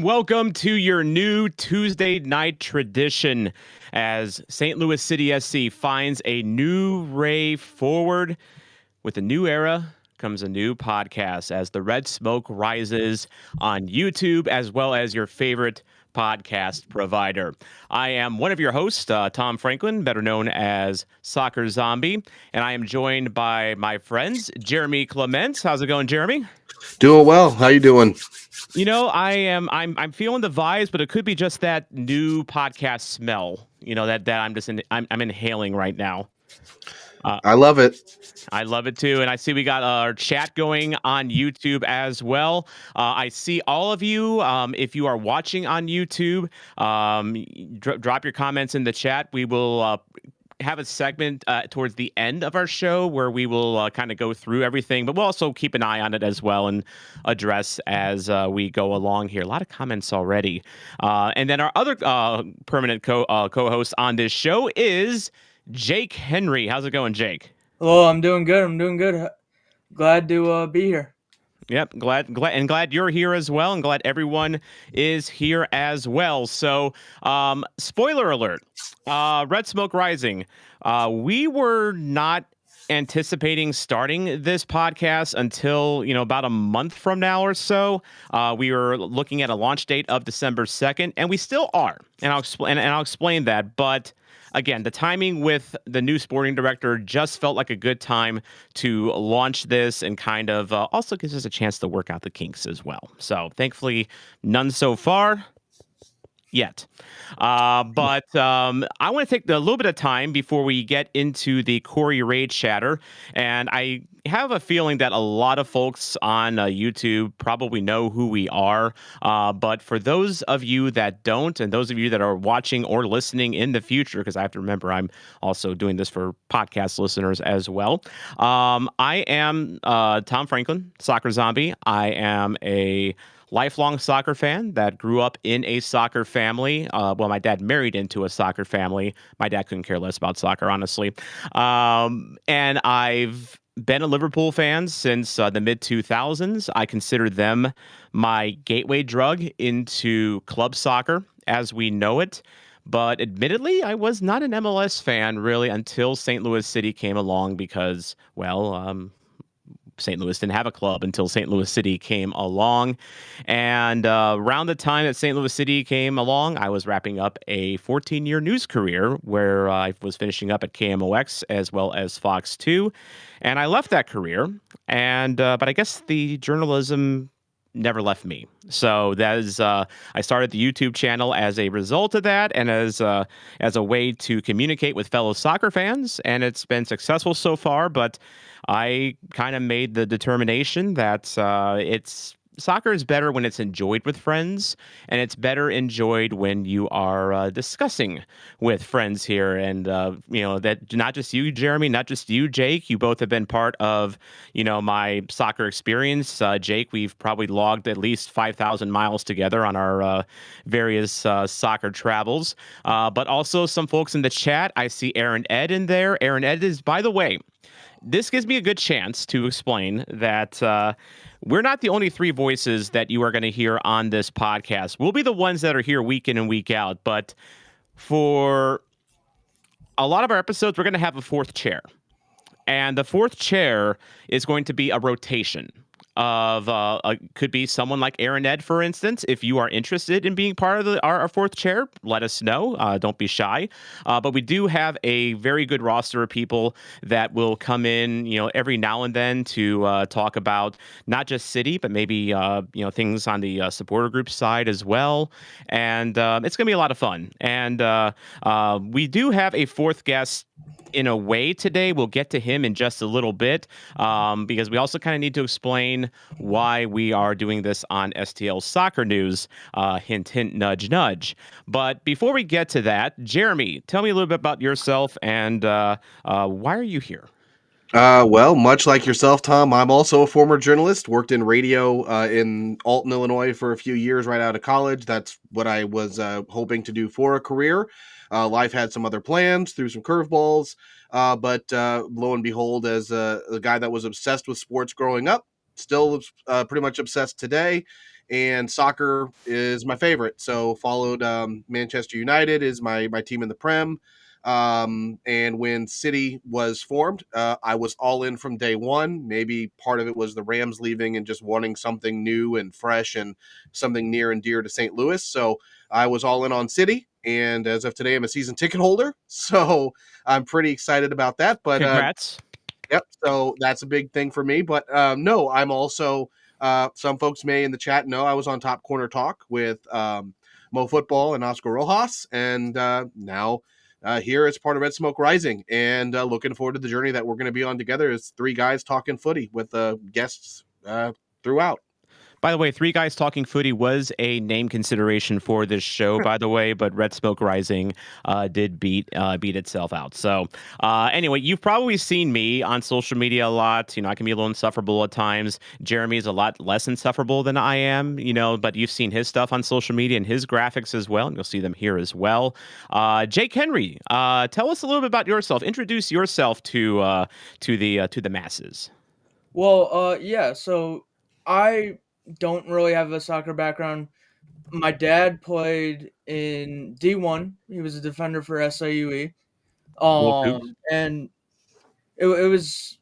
and welcome to your new Tuesday night tradition as St. Louis City SC finds a new Wray forward. With a new era comes a new podcast as the red smoke rises on YouTube as well as your favorite podcast provider. I am one of your hosts, Tom Franklin, better known as Soccer Zombie, and I am joined by my friends, Jeremy Clements. How's it going, Jeremy? Doing well. How you doing? You know, I'm feeling the vibes, but it could be just that new podcast smell. You know that I'm inhaling right now. I love it. I love it too, and I see we got our chat going on YouTube as well. I see all of you. If you are watching on YouTube, drop your comments in the chat. We will have a segment towards the end of our show where we will kind of go through everything, but we'll also keep an eye on it as well and address as we go along here. A lot of comments already. And then our other permanent co-host on this show is Jake Henry. How's it going, Jake? Hello, I'm doing good. Glad to be here. Yep, glad you're here as well, and glad everyone is here as well. So, spoiler alert: Red Smoke Rising. We were not anticipating starting this podcast until about a month from now or so. We were looking at a launch date of December 2nd, and we still are, and I'll explain that, but. Again, the timing with the new sporting director just felt like a good time to launch this and kind of also gives us a chance to work out the kinks as well. So thankfully, none so far yet. But I want to take a little bit of time before we get into the Corey Ray chatter. And I have a feeling that a lot of folks on YouTube probably know who we are. But for those of you that don't, and those of you that are watching or listening in the future, because I have to remember I'm also doing this for podcast listeners as well. I am Tom Franklin, Soccer Zombie. I am a lifelong soccer fan that grew up in a soccer family. Well, my dad married into a soccer family. My dad couldn't care less about soccer, honestly. And I've been a Liverpool fan since the mid-2000s. I consider them my gateway drug into club soccer as we know it. But admittedly, I was not an MLS fan really until St. Louis City came along because, well, St. Louis didn't have a club until St. Louis City came along. And around the time that St. Louis City came along, I was wrapping up a 14-year news career where I was finishing up at KMOX as well as Fox 2. And I left that career. And but I guess the journalism never left me. So that is, I started the YouTube channel as a result of that and as a way to communicate with fellow soccer fans. And it's been successful so far, but I kind of made the determination that soccer is better when it's enjoyed with friends, and it's better enjoyed when you are discussing with friends here. And, that not just you, Jeremy, not just you, Jake, you both have been part of, my soccer experience. Jake, we've probably logged at least 5,000 miles together on our various soccer travels. But also some folks in the chat. I see Aaron Ed in there. Aaron Ed is, by the way, this gives me a good chance to explain that we're not the only three voices that you are going to hear on this podcast. We'll be the ones that are here week in and week out. But for a lot of our episodes, we're going to have a fourth chair. And the fourth chair is going to be a rotation of could be someone like Aaron Ed, for instance. If you are interested in being part of our fourth chair, let us know. Don't be shy. But we do have a very good roster of people that will come in, every now and then to talk about not just City, but maybe things on the supporter group side as well. And it's going to be a lot of fun. And we do have a fourth guest in a way today. We'll get to him in just a little bit because we also kind of need to explain why we are doing this on STL Soccer News. Hint, hint, nudge, nudge. But before we get to that, Jeremy, tell me a little bit about yourself and why are you here? Well, much like yourself, Tom, I'm also a former journalist, worked in radio in Alton, Illinois for a few years right out of college. That's what I was hoping to do for a career. Life had some other plans, threw some curveballs, but lo and behold, as a guy that was obsessed with sports growing up, still pretty much obsessed today, and soccer is my favorite. So followed Manchester United is my team in the Prem. And when City was formed, I was all in from day one. Maybe part of it was the Rams leaving and just wanting something new and fresh and something near and dear to St. Louis. So I was all in on City. And as of today, I'm a season ticket holder. So I'm pretty excited about that. But Congrats. yep. So that's a big thing for me. But no, I'm also, some folks may in the chat know I was on Top Corner Talk with Mo Football and Oscar Rojas. And now here as part of Red Smoke Rising. And looking forward to the journey that we're going to be on together as three guys talking footy with guests throughout. By the way, Three Guys Talking Footy was a name consideration for this show, by the way, but Red Smoke Rising did beat itself out. So anyway, you've probably seen me on social media a lot. I can be a little insufferable at times. Jeremy's a lot less insufferable than I am, but you've seen his stuff on social media and his graphics as well, and you'll see them here as well. Jake Henry, tell us a little bit about yourself. Introduce yourself to the masses. Well, yeah. So I don't really have a soccer background. My dad played in D1. He was a defender for SIUE. Go Cougs. And it was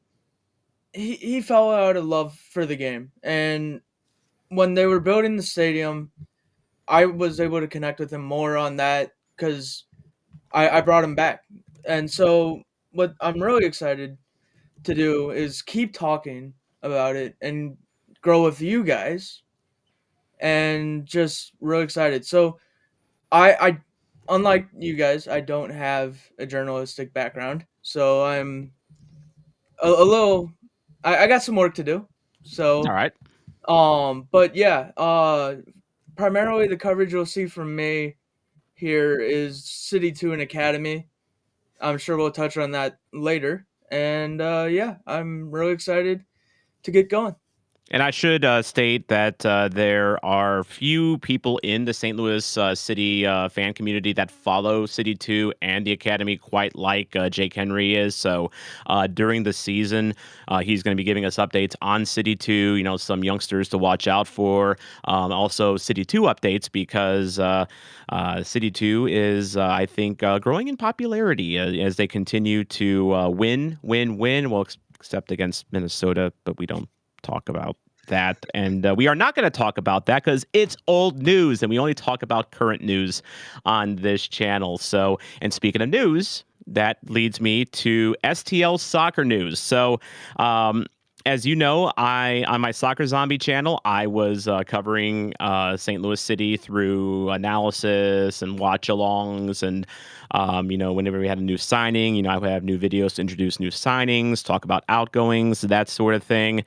he fell out of love for the game. And when they were building the stadium, I was able to connect with him more on that because I brought him back. And so what I'm really excited to do is keep talking about it and grow with you guys, and just really excited. So I unlike you guys, I don't have a journalistic background, so I'm a little I got some work to do. All So right. but yeah, primarily the coverage you'll see from me here is City 2 and Academy. I'm sure we'll touch on that later. And yeah, I'm really excited to get going. And I should state that there are few people in the St. Louis City fan community that follow City 2 and the Academy quite like Jake Henry is. So during the season, he's going to be giving us updates on City 2, some youngsters to watch out for. Also, City 2 updates because City 2 is, I think, growing in popularity as they continue to win. Well, except against Minnesota, but we don't talk about that. And we are not going to talk about that because it's old news and we only talk about current news on this channel. So, and speaking of news, that leads me to STL soccer news. So, as you know, on my Soccer Zombie channel, I was covering St. Louis City through analysis and watch-alongs, and whenever we had a new signing, I would have new videos to introduce new signings, talk about outgoings, that sort of thing.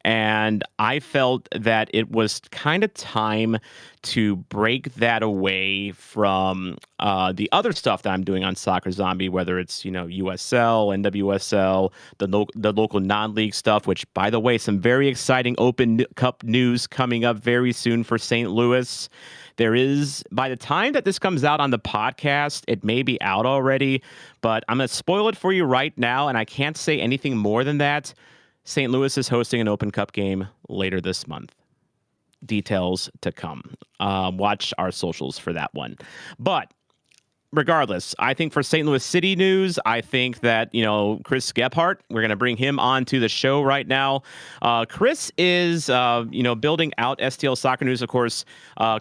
And I felt that it was kind of time to break that away from the other stuff that I'm doing on Soccer Zombie, whether it's USL, NWSL, the local non-league stuff. Which, by the way, some very exciting Open Cup news coming up very soon for St. Louis. There is, by the time that this comes out on the podcast, it may be out already, but I'm going to spoil it for you right now, and I can't say anything more than that. St. Louis is hosting an Open Cup game later this month. Details to come. Watch our socials for that one. But regardless, I think for St. Louis City news, I think that, Chris Gebhardt, we're going to bring him on to the show right now. Chris is, building out STL Soccer News. Of course,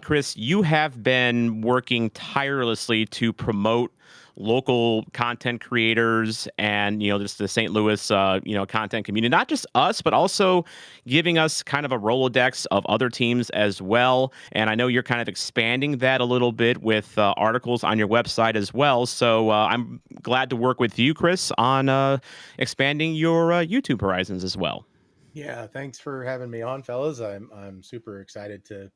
Chris, you have been working tirelessly to promote local content creators and, just the St. Louis, content community, not just us, but also giving us kind of a Rolodex of other teams as well. And I know you're kind of expanding that a little bit with articles on your website as well. So I'm glad to work with you, Chris, on expanding your YouTube horizons as well. Yeah, thanks for having me on, fellas. I'm super excited to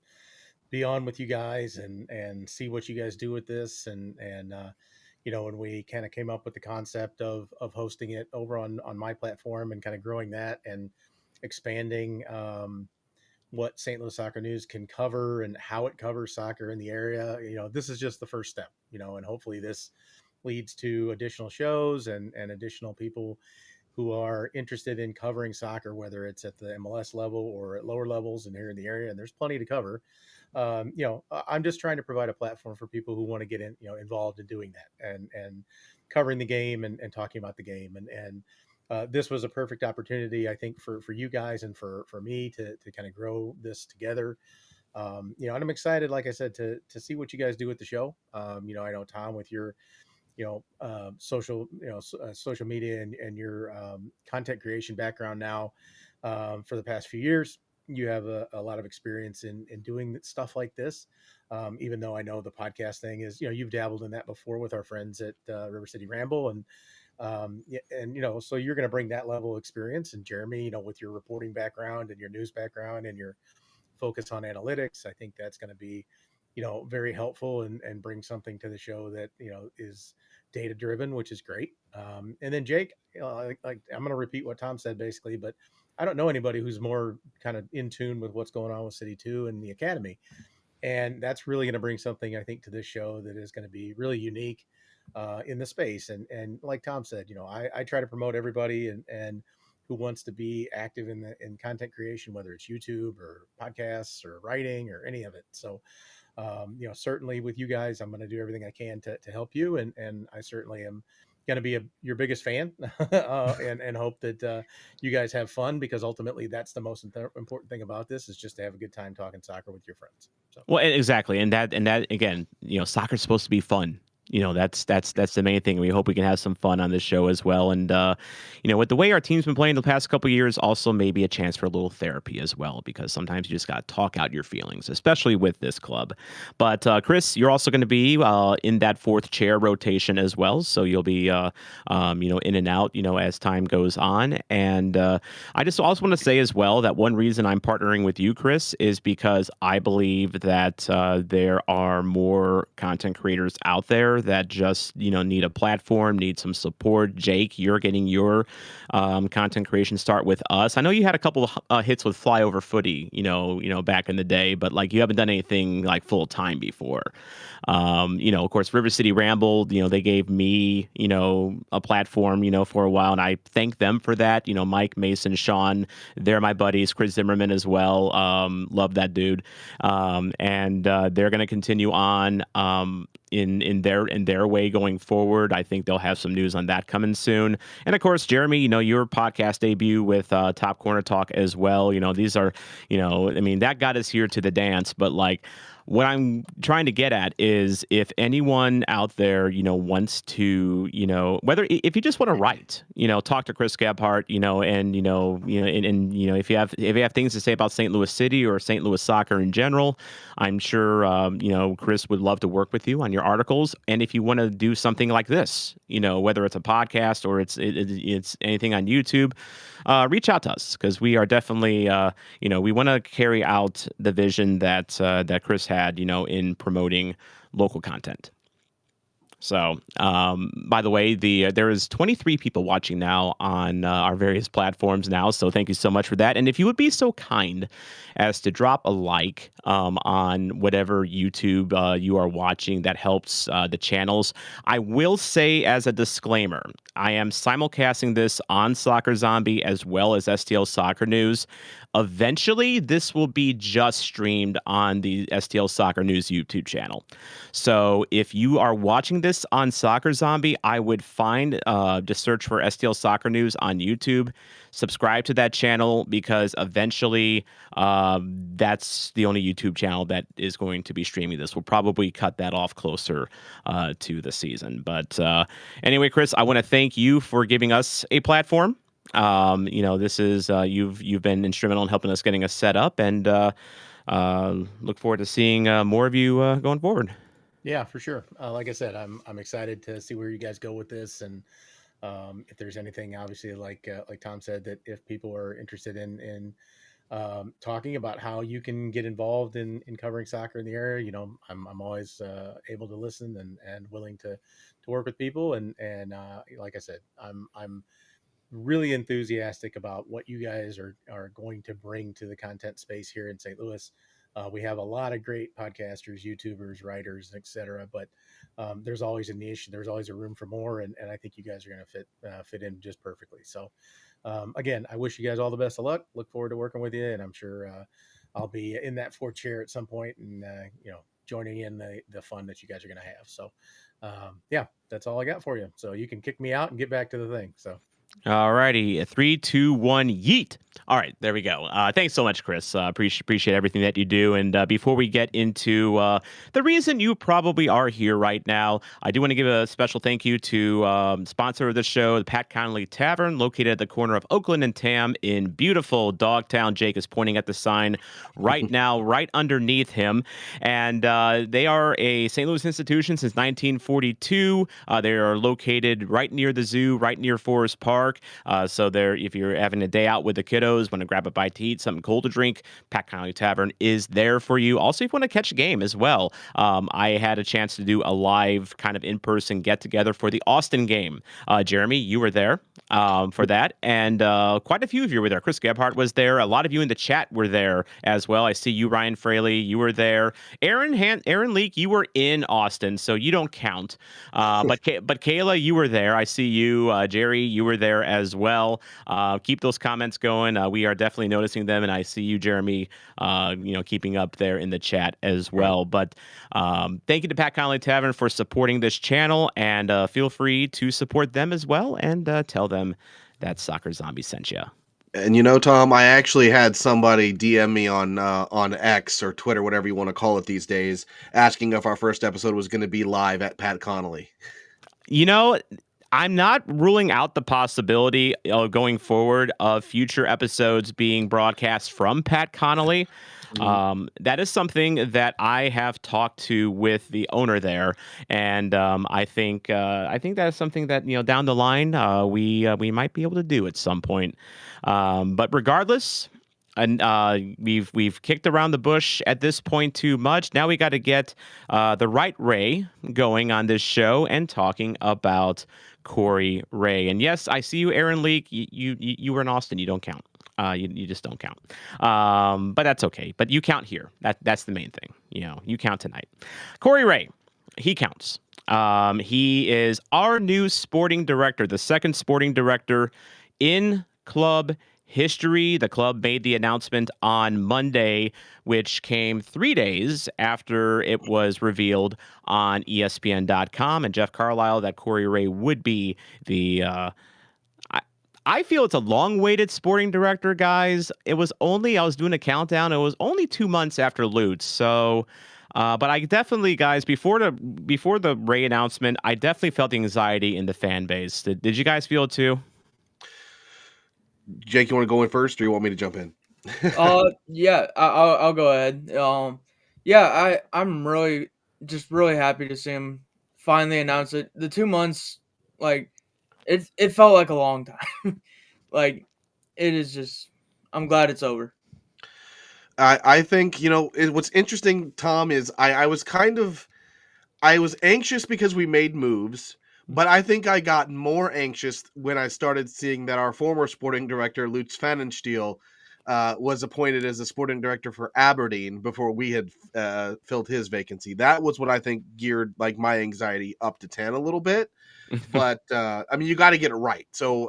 be on with you guys and see what you guys do with this and when we kind of came up with the concept of hosting it over on my platform and kind of growing that and expanding what St. Louis Soccer News can cover and how it covers soccer in the area, this is just the first step, and hopefully this leads to additional shows and additional people who are interested in covering soccer, whether it's at the MLS level or at lower levels and here in the area, and there's plenty to cover. I'm just trying to provide a platform for people who want to get involved in doing that and covering the game and talking about the game. And this was a perfect opportunity, I think, for you guys and for me to kind of grow this together. And I'm excited, like I said, to see what you guys do with the show. I know Tom, with your social media and your content creation background now, for the past few years, you have a lot of experience in doing stuff like this. Even though I know the podcast thing is, you've dabbled in that before with our friends at River City Ramble, so you're going to bring that level of experience. And Jeremy, with your reporting background and your news background and your focus on analytics, I think that's going to be, very helpful and bring something to the show that, is data driven, which is great. And then Jake, like I'm going to repeat what Tom said basically, but I don't know anybody who's more kind of in tune with what's going on with City 2 and the Academy. And that's really going to bring something, I think, to this show that is going to be really unique in the space. And like Tom said, I try to promote everybody and who wants to be active in content creation, whether it's YouTube or podcasts or writing or any of it. So, certainly with you guys, I'm going to do everything I can to help you. And I certainly am going to be your biggest fan and hope that you guys have fun, because ultimately that's the most important thing about this, is just to have a good time talking soccer with your friends. So. Well, exactly, and that again, soccer's supposed to be fun. That's the main thing. We hope we can have some fun on this show as well. And with the way our team's been playing the past couple of years, also maybe a chance for a little therapy as well, because sometimes you just got to talk out your feelings, especially with this club. But Chris, you're also going to be in that fourth chair rotation as well, so you'll be in and out as time goes on. And I just also want to say as well that one reason I'm partnering with you, Chris, is because I believe that there are more content creators out there that just need a platform, need some support. Jake, you're getting your content creation start with us. I know you had a couple of hits with Flyover Footy, back in the day, but like you haven't done anything like full time before. Of course, River City Ramble, they gave me, a platform, for a while, and I thank them for that. Mike, Mason, Sean, they're my buddies. Chris Zimmerman as well. Love that dude. And they're going to continue on in their way going forward. I think they'll have some news on that coming soon. And of course, Jeremy, your podcast debut with Top Corner Talk as well. These are, that got us here to the dance, but like, what I'm trying to get at is if anyone out there, wants to, if you just want to write, talk to Chris Gebhart, if you have things to say about St. Louis City or St. Louis soccer in general, I'm sure, Chris would love to work with you on your articles. And if you want to do something like this, whether it's a podcast or it's anything on YouTube, reach out to us, because we are definitely, we want to carry out the vision that Chris had, in promoting local content. So, by the way, there is 23 people watching now on our various platforms now. So thank you so much for that. And if you would be so kind as to drop a like on whatever YouTube you are watching, that helps the channels. I will say, as a disclaimer, I am simulcasting this on Soccer Zombie as well as STL Soccer News. Eventually, this will be just streamed on the STL Soccer News YouTube channel. So if you are watching this on Soccer Zombie, I would just search for STL Soccer News on YouTube, subscribe to that channel, because eventually that's the only YouTube channel that is going to be streaming this. We'll probably cut that off closer to the season. But anyway, Chris, I want to thank you for giving us a platform. This is you've been instrumental in helping us getting us set up, and look forward to seeing more of you going forward. Yeah, for sure. Like I said, I'm excited to see where you guys go with this, and if there's anything, obviously, like Tom said, that if people are interested in talking about how you can get involved in covering soccer in the area, I'm always able to listen and willing to work with people, and like I said, I'm really enthusiastic about what you guys are going to bring to the content space here in St. Louis. We have a lot of great podcasters, YouTubers, writers, etc. But there's always a niche. There's always a room for more, and I think you guys are going to fit in just perfectly. So, again, I wish you guys all the best of luck. Look forward to working with you, and I'm sure I'll be in that fourth chair at some point, and joining in the fun that you guys are going to have. So, yeah, that's all I got for you. So you can kick me out and get back to the thing. So. All righty, 3, 2, 1, yeet. All right, there we go. Thanks so much, Chris. Appreciate everything that you do. And before we get into the reason you probably are here right now, I do want to give a special thank you to sponsor of the show, the Pat Connolly Tavern, located at the corner of Oakland and Tam in beautiful Dogtown. Jake is pointing at the sign right now, right underneath him. And they are a St. Louis institution since 1942. They are located right near the zoo, right near Forest Park. So there, if you're having a day out with the kiddos, want to grab a bite to eat, something cold to drink, Pat Connolly Tavern is there for you. Also, if you want to catch a game as well, I had a chance to do a live kind of in-person get-together for the Austin game. Jeremy, you were there for that, and quite a few of you were there. Chris Gebhardt was there. A lot of you in the chat were there as well. I see you, Ryan Fraley, you were there. Aaron Leak, you were in Austin, so you don't count. But Kayla, you were there. I see you. Jerry, you were there as well. Keep those comments going. We are definitely noticing them, and I see you, Jeremy, keeping up there in the chat as well. But thank you to Pat Connolly Tavern for supporting this channel, and feel free to support them as well, and tell them that Soccer Zombie sent you. And Tom, I actually had somebody DM me on X or Twitter, whatever you want to call it these days, asking if our first episode was going to be live at Pat Connolly. I'm not ruling out the possibility going forward of future episodes being broadcast from Pat Connolly. That is something that I have talked to with the owner there, and I think that is something that down the line we might be able to do at some point. But regardless. And we've kicked around the bush at this point too much. Now we got to get the right Wray going on this show and talking about Corey Wray. And yes, I see you, Aaron Leak. You were in Austin. You don't count. You just don't count. But that's okay. But you count here. That's the main thing. You count tonight. Corey Wray, he counts. He is our new sporting director, the second sporting director in club history. The club made the announcement on Monday, which came 3 days after it was revealed on ESPN.com and Jeff Carlisle that Corey Wray would be the I feel it's a long-awaited sporting director, guys. I was doing a countdown. It was only 2 months after Lutz. So, but I definitely, guys, before the Wray announcement, I definitely felt the anxiety in the fan base. Did you guys feel it too? Jake, you want to go in first, or you want me to jump in? Yeah, I'll go ahead. Yeah, I'm really happy to see him finally announce it. The 2 months, it felt like a long time. It is just, I'm glad it's over. I think what's interesting, Tom, is I was anxious because we made moves. But I think I got more anxious when I started seeing that our former sporting director, Lutz Pfannenstiel, was appointed as the sporting director for Aberdeen before we had filled his vacancy. That was what I think geared my anxiety up to 10 a little bit. But you got to get it right. So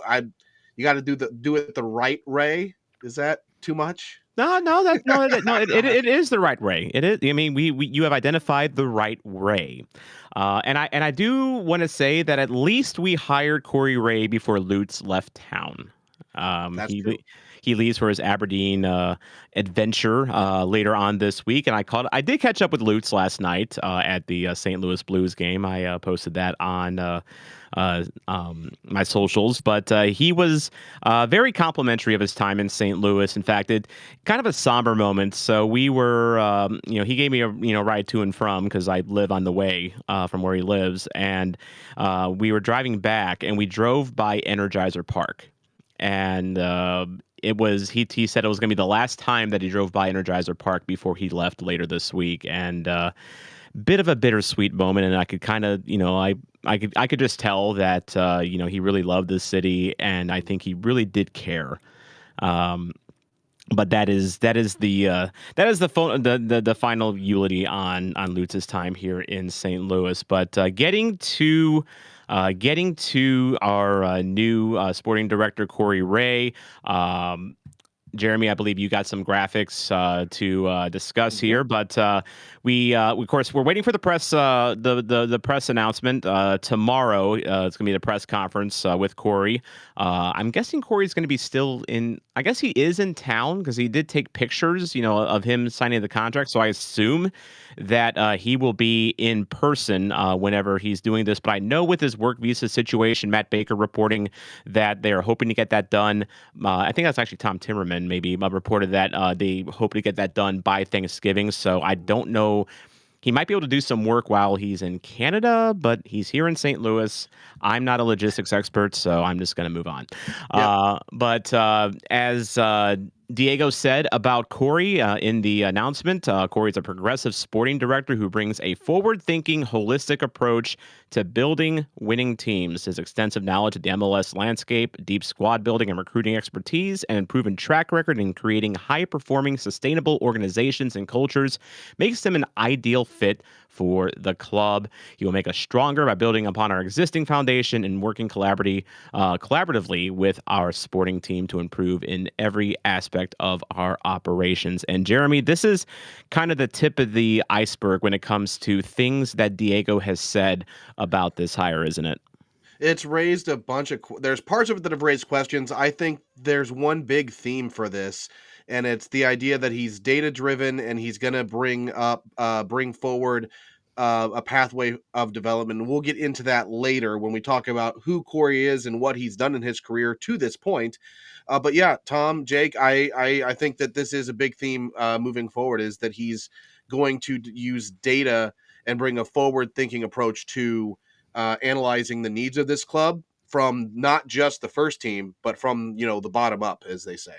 you got to do it the right way. Is that too much? No, it is the right way. It is. I mean, you have identified the right Wray, and I do want to say that at least we hired Corey Wray before Lutz left town. That's true. He leaves for his Aberdeen adventure later on this week, and I did catch up with Lutz last night at the St. Louis Blues game. I posted that on my socials, but he was very complimentary of his time in St. Louis. In fact, it kind of a somber moment. So we were, he gave me a ride to and from because I live on the way from where he lives, and we were driving back, and we drove by Energizer Park, and he said it was going to be the last time that he drove by Energizer Park before he left later this week, and bit of a bittersweet moment. And I could kind of, I could just tell that he really loved this city, and I think he really did care. but that is the phone the final eulogy on Lutz's time here in St. Louis. But getting to our new sporting director Corey Wray. Jeremy, I believe you got some graphics to discuss here, but we of course we're waiting for the press the press announcement tomorrow. It's going to be the press conference with Corey. I'm guessing Corey's going to be still in. I guess he is in town because he did take pictures, of him signing the contract. So I assume that he will be in person whenever he's doing this. But I know with his work visa situation, Matt Baker reporting that they are hoping to get that done. I think that's actually Tom Timmerman maybe reported that they hope to get that done by Thanksgiving. So I don't know. He might be able to do some work while he's in Canada, but he's here in St. Louis. I'm not a logistics expert, so I'm just going to move on. Yep. But as Diego said about Corey in the announcement, Corey's a progressive sporting director who brings a forward-thinking, holistic approach to building winning teams. His extensive knowledge of the MLS landscape, deep squad building and recruiting expertise, and proven track record in creating high-performing, sustainable organizations and cultures makes him an ideal fit for the club. He will make us stronger by building upon our existing foundation and working collaboratively with our sporting team to improve in every aspect of our operations. And Jeremy, this is kind of the tip of the iceberg when it comes to things that Diego has said about this hire, isn't it? It's raised a bunch of there's parts of it that have raised questions. I think there's one big theme for this, and it's the idea that he's data driven and he's going to bring forward a pathway of development. We'll get into that later when we talk about who Corey is and what he's done in his career to this point. But yeah, Tom, Jake, I think that this is a big theme moving forward, is that he's going to use data and bring a forward thinking approach to analyzing the needs of this club from not just the first team, but from, the bottom up, as they say.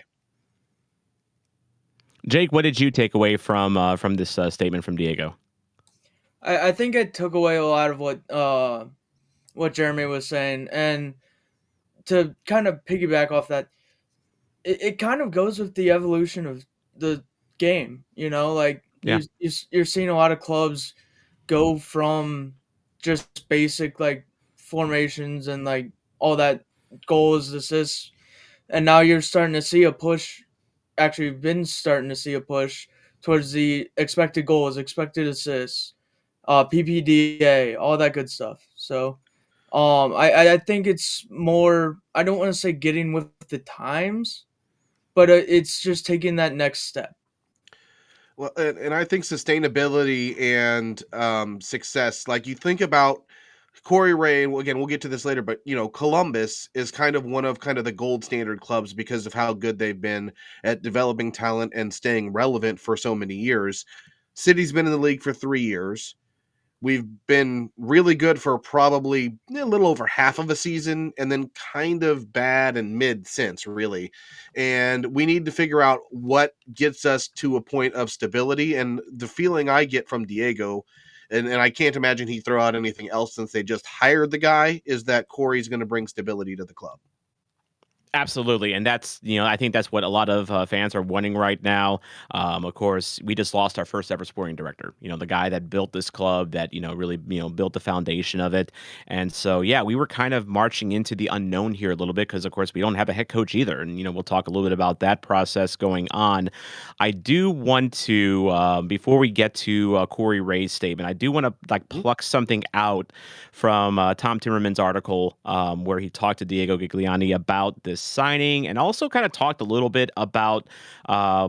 Jake, what did you take away from this statement from Diego? I think I took away a lot of what Jeremy was saying, and to kind of piggyback off that, it kind of goes with the evolution of the game. Like Yeah. you're seeing a lot of clubs go from just basic like formations and like all that, goals, assists, and now you're starting to see a push. Actually, been starting to see a push towards the expected goals, expected assists, PPDA, all that good stuff. So, I think it's more. I don't want to say getting with the times, but it's just taking that next step. Well, and I think sustainability and success, like you think about Corey Ray, and again, we'll get to this later, but Columbus is kind of one of the gold standard clubs because of how good they've been at developing talent and staying relevant for so many years. City's been in the league for 3 years. We've been really good for probably a little over half of a season, and then kind of bad and mid since, really. And we need to figure out what gets us to a point of stability. And the feeling I get from Diego, and I can't imagine he'd throw out anything else since they just hired the guy, is that Corey's going to bring stability to the club. Absolutely. And that's, I think that's what a lot of fans are wanting right now. Of course, we just lost our first ever sporting director, the guy that built this club, that, really, built the foundation of it. And so, yeah, we were kind of marching into the unknown here a little bit because, of course, we don't have a head coach either. And, we'll talk a little bit about that process going on. I do want to, before we get to Corey Ray's statement, I do want to pluck something out from Tom Timmerman's article where he talked to Diego Gigliani about this signing, and also kind of talked a little bit about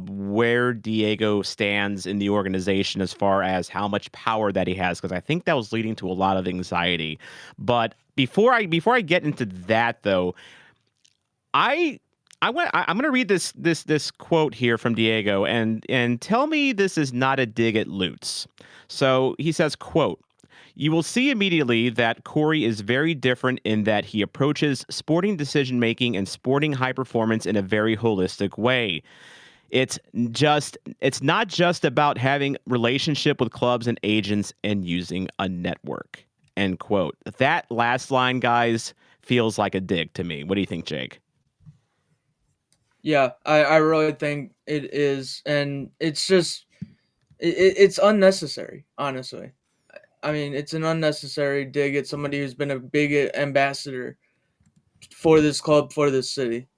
where Diego stands in the organization as far as how much power that he has, because I think that was leading to a lot of anxiety. But before I get into that, though, I'm going to read this quote here from Diego, and tell me this is not a dig at Lutz. So he says, quote, "You will see immediately that Corey is very different in that he approaches sporting decision-making and sporting high performance in a very holistic way. It's not just about having relationship with clubs and agents and using a network." End quote. That last line, guys, feels like a dig to me. What do you think, Jake? Yeah, I really think it is, and it's just it's unnecessary, honestly. I mean, it's an unnecessary dig at somebody who's been a big ambassador for this club, for this city.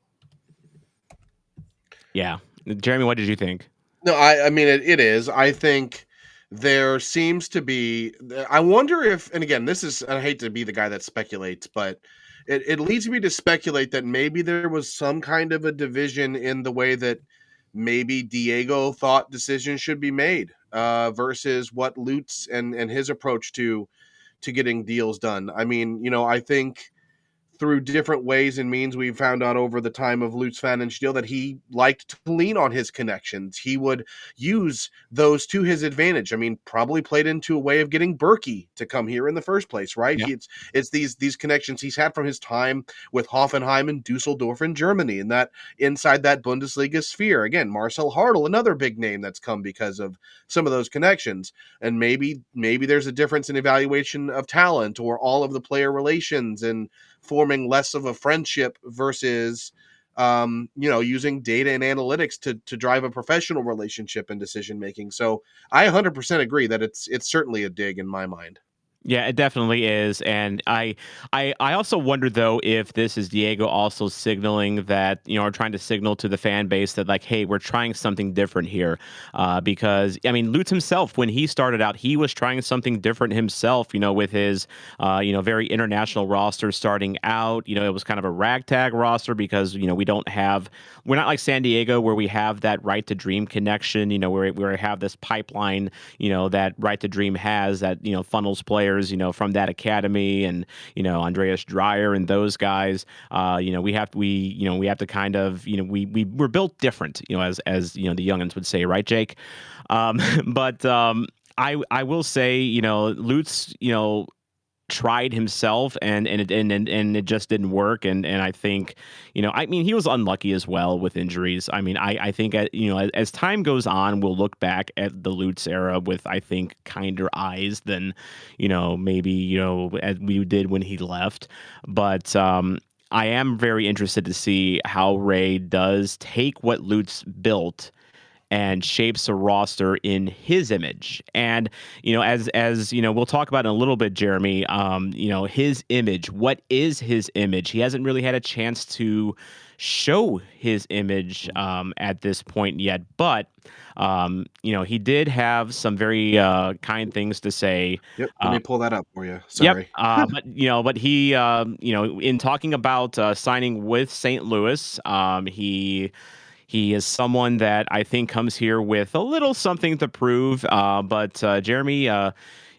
Yeah. Jeremy, what did you think? No, I mean it is. I think there seems to be. I wonder if, and again, this is. I hate to be the guy that speculates, but it leads me to speculate that maybe there was some kind of a division in the way that maybe Diego thought decisions should be made versus what Lutz and his approach to getting deals done. I mean, I think through different ways and means, we found out over the time of Lutz Van and Steele that he liked to lean on his connections. He would use those to his advantage. I mean, probably played into a way of getting Berkey to come here in the first place, right? Yeah. It's these connections he's had from his time with Hoffenheim and Dusseldorf in Germany, and that inside that Bundesliga sphere. Again, Marcel Hartl, another big name that's come because of some of those connections. And maybe there's a difference in evaluation of talent or all of the player relations and forming less of a friendship versus using data and analytics to drive a professional relationship and decision making. So I 100% agree that it's certainly a dig in my mind. Yeah, it definitely is, and I also wonder though if this is Diego also signaling that or trying to signal to the fan base that like, hey, we're trying something different here, because I mean, Lutz himself when he started out, he was trying something different himself, with his very international roster starting out. It was kind of a ragtag roster because we're not like San Diego where we have that right to dream connection, where we have this pipeline, that right to dream has that funnels players from that academy and Andreas Dreyer and those guys. We have to kind of we're built different, as the youngins would say, right, Jake? But I will say Lutz tried himself and it just didn't work, and I think I mean he was unlucky as well with injuries. I mean I think as time goes on we'll look back at the Lutz era with I think kinder eyes than maybe as we did when he left. But I am very interested to see how Wray does take what Lutz built and shapes a roster in his image. And as we'll talk about in a little bit, Jeremy. His image. What is his image? He hasn't really had a chance to show his image at this point yet, but he did have some very kind things to say. Yep, let me pull that up for you. Sorry. Yep. But he in talking about signing with St. Louis, he is someone that I think comes here with a little something to prove. But Jeremy,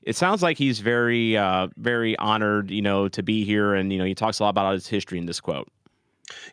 it sounds like he's very, very honored, to be here. And, he talks a lot about his history in this quote.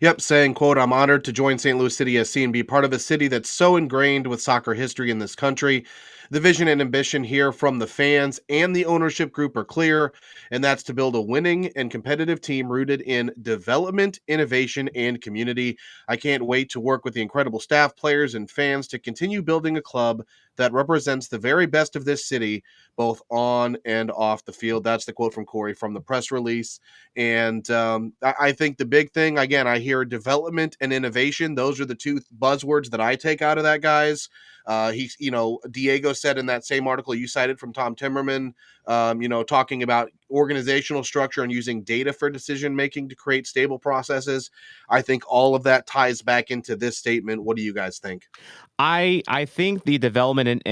Yep, saying, quote, "I'm honored to join St. Louis City SC and be part of a city that's so ingrained with soccer history in this country. The vision and ambition here from the fans and the ownership group are clear, and that's to build a winning and competitive team rooted in development, innovation, and community. I can't wait to work with the incredible staff, players, and fans to continue building a club that represents the very best of this city, both on and off the field." That's the quote from Corey from the press release. And I think the big thing, again, I hear development and innovation. Those are the two buzzwords that I take out of that, guys. Diego said in that same article you cited from Tom Timmerman, talking about organizational structure and using data for decision making to create stable processes. I think all of that ties back into this statement. What do you guys think? I think the development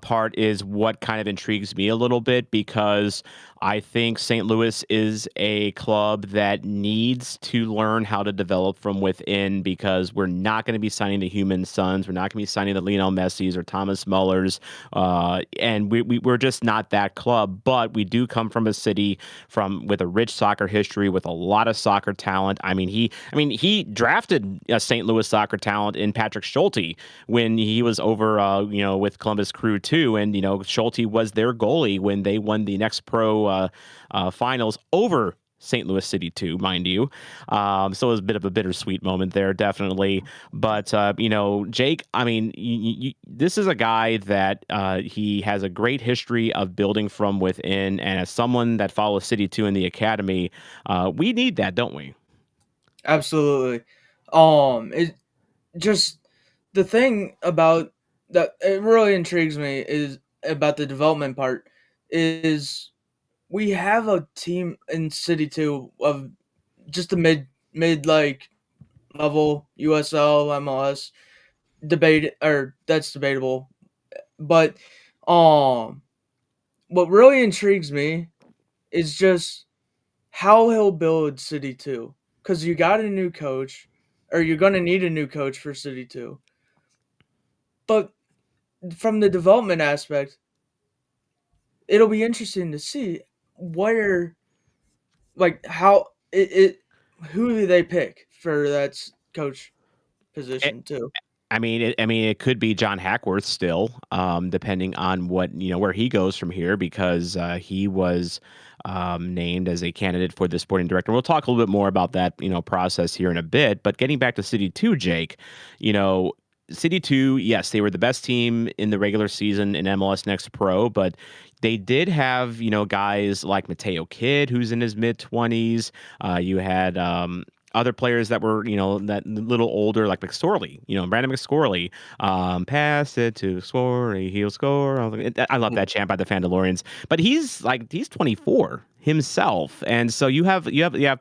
part is what kind of intrigues me a little bit because I think St. Louis is a club that needs to learn how to develop from within because we're not going to be signing the Human Sons. We're not going to be signing the Lionel Messis or Thomas Mullers. And we're just not that club. But we do come from a city with a rich soccer history, with a lot of soccer talent. I mean, he drafted a St. Louis soccer talent in Patrick Schulte when he was over, with Columbus Crew too. And, Schulte was their goalie when they won the Next Pro finals over St. Louis City too, mind you. So it was a bit of a bittersweet moment there, definitely. But, Jake, I mean, this is a guy that he has a great history of building from within. And as someone that follows City 2 in the academy, we need that, don't we? Absolutely. just the thing about that it really intrigues me is about the development part is we have a team in City 2 of just a mid like level USL MLS debate or that's debatable, but um what really intrigues me is just how he'll build City 2 cuz you got a new coach or you're going to need a new coach for City 2. But from the development aspect, it'll be interesting to see where like how it who do they pick for that coach position too. I mean, it could be John Hackworth still, depending on what where he goes from here, because he was named as a candidate for the sporting director. We'll talk a little bit more about that, process here in a bit. But getting back to City Two, Jake, you know, City Two, yes, they were the best team in the regular season in MLS Next Pro, but they did have guys like Mateo Kidd, who's in his mid 20s. You had other players that were, that little older, like McSorley, Brandon McSorley, pass it to Sworley, he'll score. I love that chant by the Fandalorians, but he's 24 himself, and so you have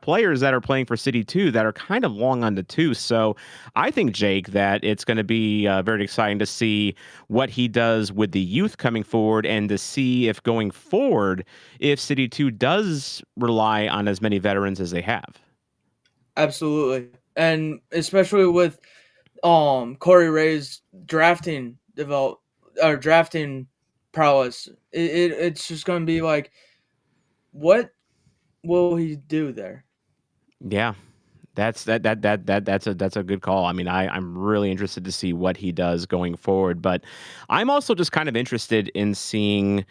players that are playing for City 2 that are kind of long on the tooth. So I think, Jake, that it's going to be very exciting to see what he does with the youth coming forward, and to see if going forward, if City 2 does rely on as many veterans as they have. Absolutely. And especially with Corey Ray's drafting prowess. It's just going to be like what will he do there? Yeah. That's a good call. I mean, I'm really interested to see what he does going forward, but I'm also just kind of interested in seeing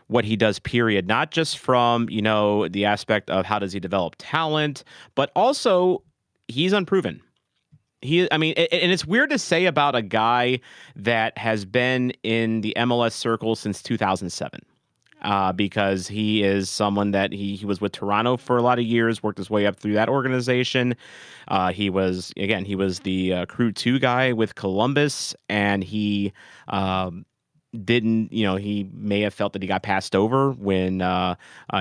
what he does, period. Not just from, the aspect of how does he develop talent, but also he's unproven. I mean, and it's weird to say about a guy that has been in the MLS circle since 2007. Because he is someone that he was with Toronto for a lot of years, worked his way up through that organization. He was the Crew 2 guy with Columbus, and he didn't, he may have felt that he got passed over when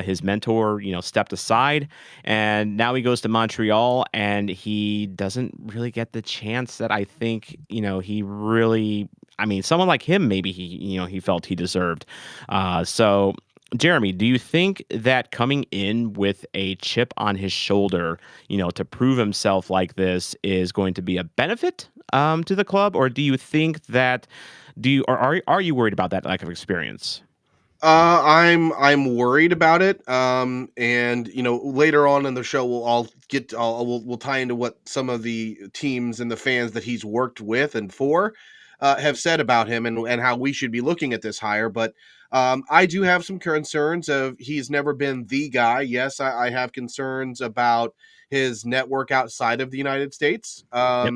his mentor, stepped aside. And now he goes to Montreal, and he doesn't really get the chance that I think, he really. I mean, someone like him, maybe he felt he deserved. So, Jeremy, do you think that coming in with a chip on his shoulder, to prove himself like this is going to be a benefit to the club, or do you think that are you worried about that lack of experience? I'm worried about it. And later on in the show, we'll tie into what some of the teams and the fans that he's worked with and for have said about him, and how we should be looking at this hire. But I do have some concerns of he's never been the guy. Yes, I have concerns about his network outside of the United States. Yep.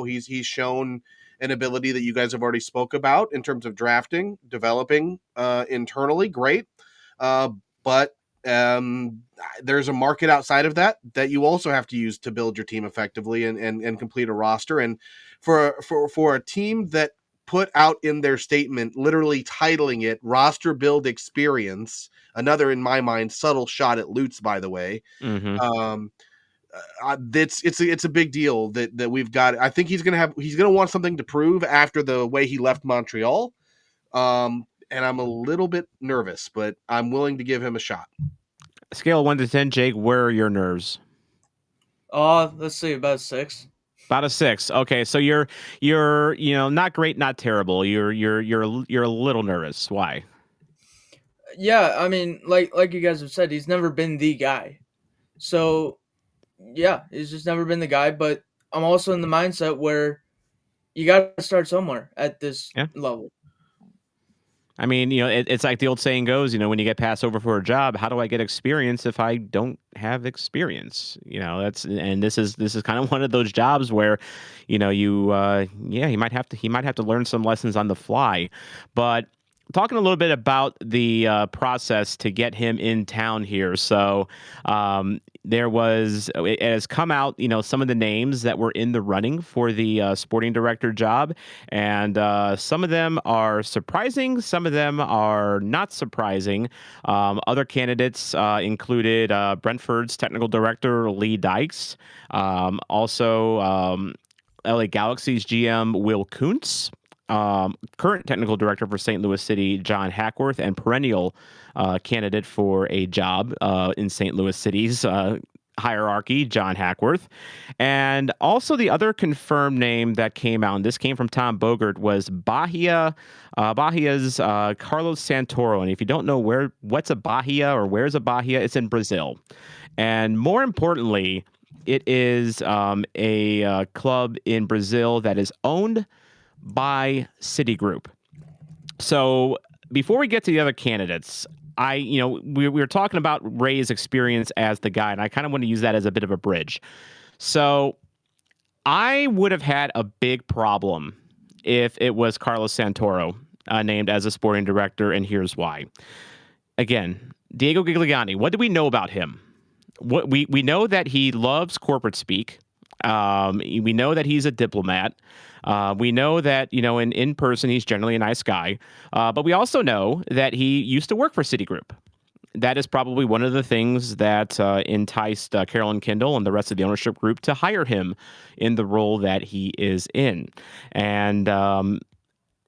He's shown an ability that you guys have already spoke about in terms of drafting, developing internally. Great. But there's a market outside of that you also have to use to build your team effectively and complete a roster. And for a team that put out in their statement, literally titling it roster build experience, another, in my mind, subtle shot at Lutz, by the way. Mm-hmm. It's a big deal that we've got. I think he's gonna want something to prove after the way he left Montreal. And I'm a little bit nervous, but I'm willing to give him a shot. Scale of 1 to 10, Jake. Where are your nerves? Let's see, about 6. About a 6. Okay, so you're not great, not terrible. You're a little nervous. Why? Yeah, I mean, like you guys have said, he's never been the guy. So yeah, he's just never been the guy. But I'm also in the mindset where you got to start somewhere at this Yeah. level. I mean, it's like the old saying goes, when you get passed over for a job, how do I get experience if I don't have experience? This is kind of one of those jobs where, he might have to learn some lessons on the fly. But talking a little bit about the process to get him in town here. So, it has come out, some of the names that were in the running for the sporting director job, and some of them are surprising, some of them are not surprising. Other candidates included Brentford's technical director Lee Dykes, also LA Galaxy's GM Will Kuntz, current technical director for St. Louis City John Hackworth, and perennial candidate for a job in St. Louis City's hierarchy, John Hackworth. And also the other confirmed name that came out, and this came from Tom Bogert, was Bahia's Carlos Santoro. And if you don't know what's a Bahia or where's a Bahia, it's in Brazil. And more importantly, it is a club in Brazil that is owned by Citigroup. So before we get to the other candidates, we were talking about Wray's experience as the guy, and I kind of want to use that as a bit of a bridge. So I would have had a big problem if it was Carlos Santoro named as a sporting director, and here's why. Again, Diego Gigliani, what do we know about him? What we know that he loves corporate speak. We know that he's a diplomat. We know that, in person, he's generally a nice guy. But we also know that he used to work for Citigroup. That is probably one of the things that enticed Carolyn Kindle and the rest of the ownership group to hire him in the role that he is in. And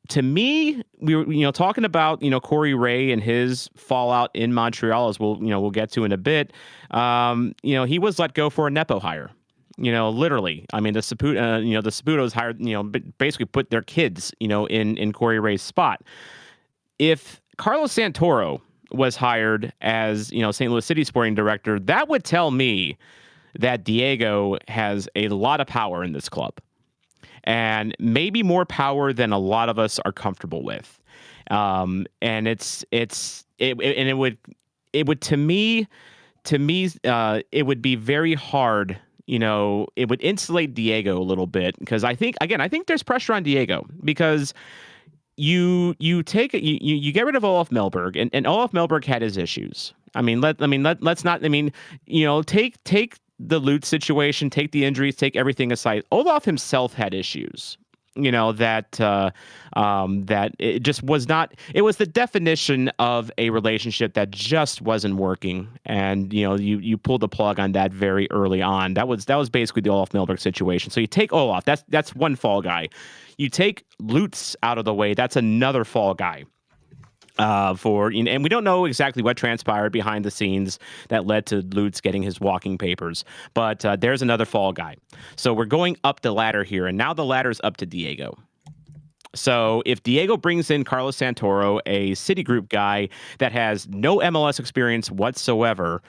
to me, we were, talking about, Corey Wray and his fallout in Montreal, as we'll get to in a bit. He was let go for a Nepo hire. Literally. I mean, the Saputos hired, basically put their kids, in Corey Ray's spot. If Carlos Santoro was hired as, St. Louis City sporting director, that would tell me that Diego has a lot of power in this club, and maybe more power than a lot of us are comfortable with. And it would to me, it would be very hard. It would insulate Diego a little bit, because I think there's pressure on Diego, because you get rid of Olaf Melberg, and Olaf Melberg had his issues. Let's not. Take the loot situation, take the injuries, take everything aside. Olaf himself had issues. That it just was not. It was the definition of a relationship that just wasn't working, and you pulled the plug on that very early on. That was basically the Olaf Melberg situation. So you take Olaf, that's one fall guy. You take Lutz out of the way, that's another fall guy. And we don't know exactly what transpired behind the scenes that led to Lutz getting his walking papers, but there's another fall guy. So we're going up the ladder here, and now the ladder's up to Diego. So if Diego brings in Carlos Santoro, a Citigroup guy that has no MLS experience whatsoever,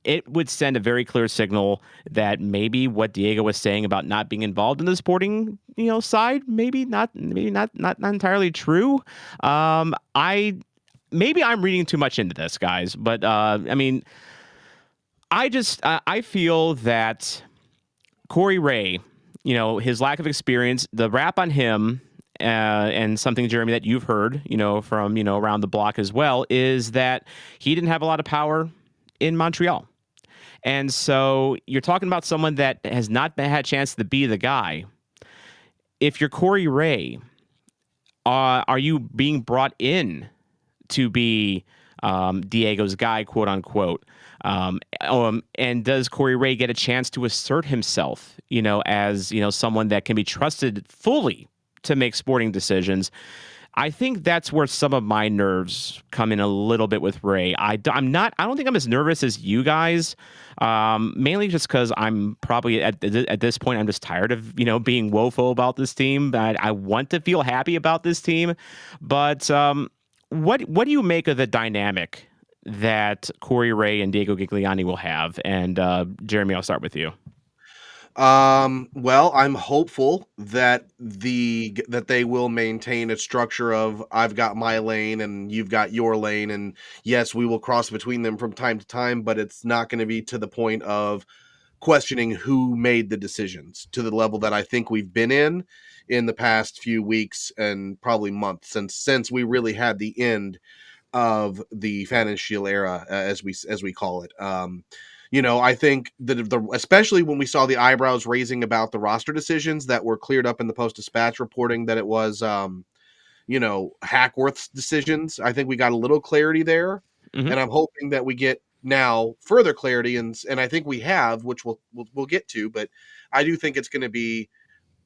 it would send a very clear signal that maybe what Diego was saying about not being involved in the sporting, side, maybe not entirely true. Maybe I'm reading too much into this, guys, but I feel that Corey Wray, his lack of experience, the rap on him, and something, Jeremy, that you've heard, from, around the block as well, is that he didn't have a lot of power in Montreal. And so you're talking about someone that has not had a chance to be the guy. If you're Corey Wray, are you being brought in to be Diego's guy, quote unquote? And does Corey Wray get a chance to assert himself, as, someone that can be trusted fully to make sporting decisions? I think that's where some of my nerves come in a little bit with Wray. I don't think I'm as nervous as you guys, mainly just because I'm probably at this point, I'm just tired of, being woeful about this team. I want to feel happy about this team. But what do you make of the dynamic that Corey Wray and Diego Gigliani will have? And Jeremy, I'll start with you. Well, I'm hopeful that they will maintain a structure of I've got my lane and you've got your lane, and yes, we will cross between them from time to time, but it's not going to be to the point of questioning who made the decisions to the level that I think we've been in the past few weeks and probably months since we really had the end of the Fan and Shield era, as we call it. I think that especially when we saw the eyebrows raising about the roster decisions that were cleared up in the Post-Dispatch reporting that it was, Hackworth's decisions. I think we got a little clarity there, Mhm. and I'm hoping that we get now further clarity, and I think we have, which we'll get to. But I do think it's going to be.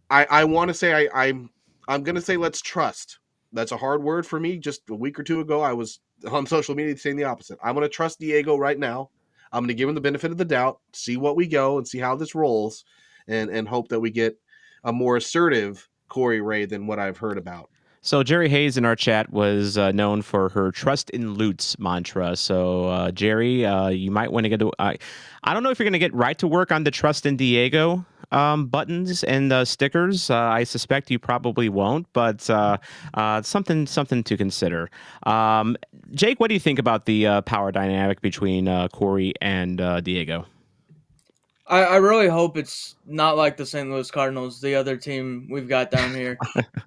I want to say I'm going to say let's trust. That's a hard word for me. Just a week or two ago, I was on social media saying the opposite. I'm going to trust Diego right now. I'm going to give him the benefit of the doubt, see what we go, and see how this rolls, and hope that we get a more assertive Corey Wray than what I've heard about. So Jerry Hayes in our chat was known for her "trust in Lutz" mantra. So Jerry, you might want to get. I don't know if you're going to get right to work on the "Trust in Diego" buttons and stickers. I suspect you probably won't, but something to consider. Jake, what do you think about the power dynamic between Corey and Diego? I really hope it's not like the St. Louis Cardinals, the other team we've got down here,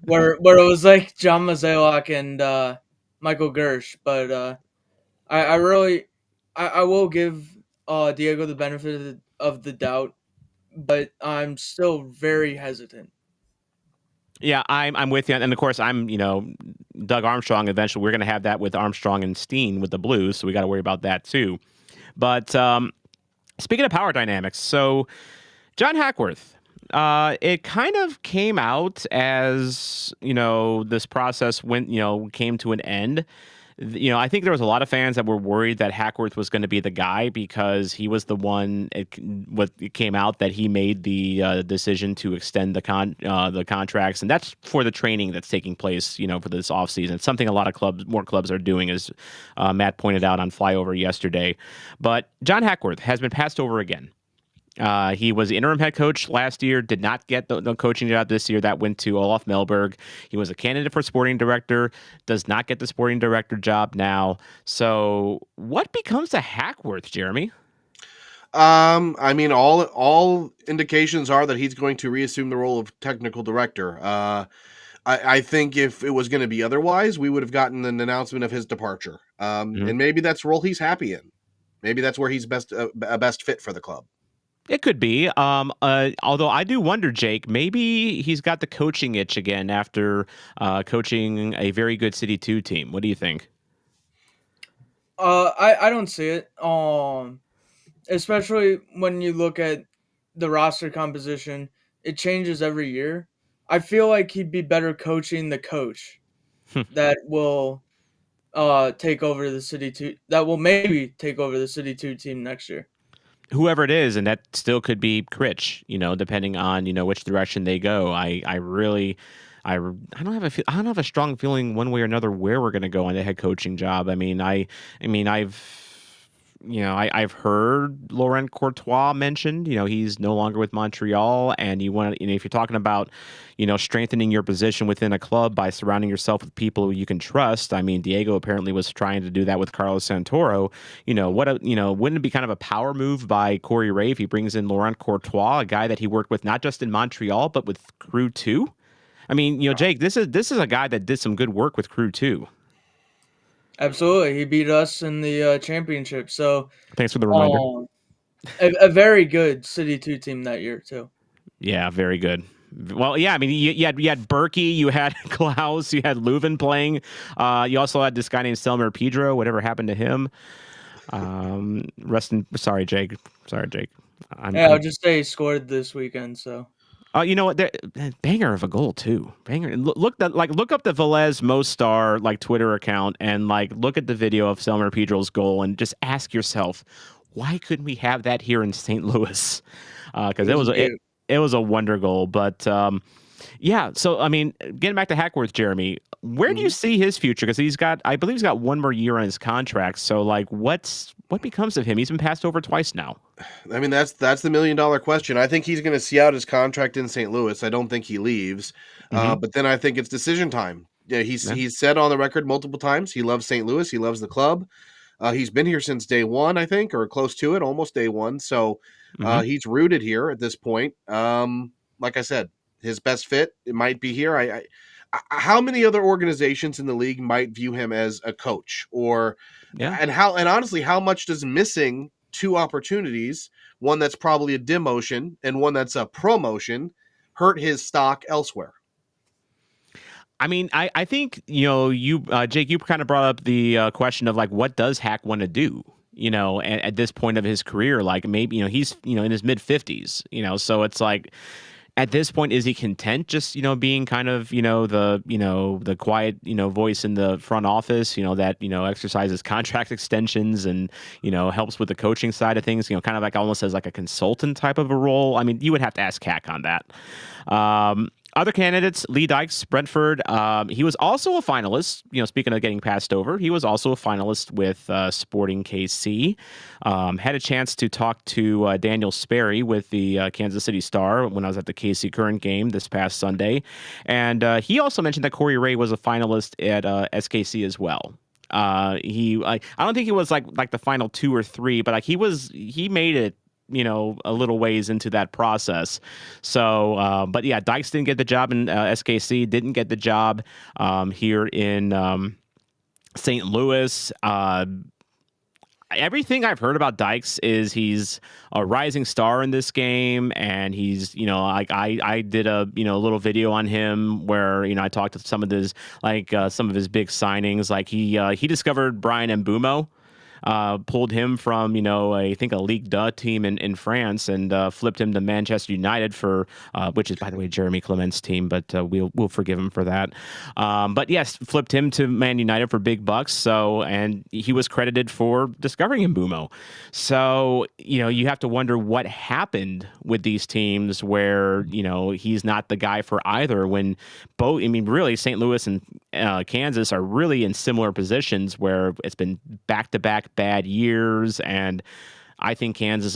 where it was like John Mozeliak and Michael Gersh. But I really I will give Diego the benefit of the doubt, but I'm still very hesitant. Yeah, I'm with you, and of course I'm Doug Armstrong. Eventually, we're going to have that with Armstrong and Steen with the Blues, so we got to worry about that too. But speaking of power dynamics, so John Hackworth, it kind of came out as this process came to an end. I think there was a lot of fans that were worried that Hackworth was going to be the guy because he was the one. It came out that he made the decision to extend the contracts, and that's for the training that's taking place, for this offseason. It's something a lot of more clubs are doing, as Matt pointed out on Flyover yesterday. But John Hackworth has been passed over again. He was the interim head coach last year, did not get the coaching job this year. That went to Olaf Melberg. He was a candidate for sporting director, does not get the sporting director job now. So what becomes of Hackworth, Jeremy? I mean, all indications are that he's going to reassume the role of technical director. I think if it was going to be otherwise, we would have gotten an announcement of his departure. And maybe that's a role he's happy in. Maybe that's where he's a best fit for the club. It could be. Although I do wonder, Jake, maybe he's got the coaching itch again after coaching a very good City 2 team. What do you think? I don't see it. Especially when you look at the roster composition, it changes every year. I feel like he'd be better coaching the coach that will take over the City 2, that will maybe take over the City 2 team next year. Whoever it is, and that still could be Critch, depending on which direction they go. I don't have a strong feeling one way or another where we're going to go on the head coaching job. I've heard Laurent Courtois mentioned. He's no longer with Montreal, and if you're talking about strengthening your position within a club by surrounding yourself with people who you can trust. I mean, Diego apparently was trying to do that with Carlos Santoro. Wouldn't it be kind of a power move by Corey Wray if he brings in Laurent Courtois, a guy that he worked with not just in Montreal but with Crew 2? I mean, Jake, this is a guy that did some good work with Crew 2. Absolutely, he beat us in the championship. So Thanks for the reminder. A very good City 2 team that year too. Yeah, very good. Well, yeah, I mean, you had Berkey, you had Klaus, you had Leuven playing. You also had this guy named Selmer Pedro. Whatever happened to him? Sorry, Jake. I'll just say he scored this weekend. So. You know what? Banger of a goal too. Banger. Look up the Velez Mostar Twitter account and look at the video of Selmer Pedro's goal and just ask yourself, why couldn't we have that here in St. Louis? Because it was a wonder goal. But yeah. So I mean, getting back to Hackworth, Jeremy, where do you see his future? Because I believe he's got one more year on his contract. So what becomes of him? He's been passed over twice now. I mean, that's the $1 million question. I think he's going to see out his contract in St. Louis. I don't think he leaves. But then I think it's decision time. Yeah, he's said on the record multiple times he loves St. Louis. He loves the club. He's been here since day one, I think, or close to it, almost day one. So he's rooted here at this point. Like I said, his best fit, it might be here. How many other organizations in the league might view him as a coach, and honestly, how much does missing two opportunities, one that's probably a demotion and one that's a promotion, hurt his stock elsewhere? I mean, I think, Jake, you kind of brought up the question of like, what does Hack want to do? At this point of his career, like maybe, he's, in his mid 50s, so it's like, at this point, is he content just, being kind of, the quiet, voice in the front office, that, exercises contract extensions and, helps with the coaching side of things, kind of like almost as like a consultant type of a role? I mean, you would have to ask Cack on that. Other candidates, Lee Dykes, Brentford. He was also a finalist. Speaking of getting passed over, he was also a finalist with Sporting KC. Had a chance to talk to Daniel Sperry with the Kansas City Star when I was at the KC Current game this past Sunday, and he also mentioned that Corey Wray was a finalist at SKC as well. I don't think he was like the final two or three, but like he made it a little ways into that process. So, but yeah, Dykes didn't get the job in SKC, didn't get the job here in St. Louis. Everything I've heard about Dykes is he's a rising star in this game, and he's, like I did a little video on him where I talked to some of his some of his big signings. Like he discovered Brian Mbeumo. Pulled him from, I think a Ligue 2 team in France, and flipped him to Manchester United for, which is, by the way, Jeremy Clements' team, but we'll forgive him for that. But yes, flipped him to Man United for big bucks. So, and he was credited for discovering Mbeumo. So, you have to wonder what happened with these teams where, he's not the guy for either, when both, I mean, really, St. Louis and Kansas are really in similar positions where it's been back-to-back bad years, and I think Kansas is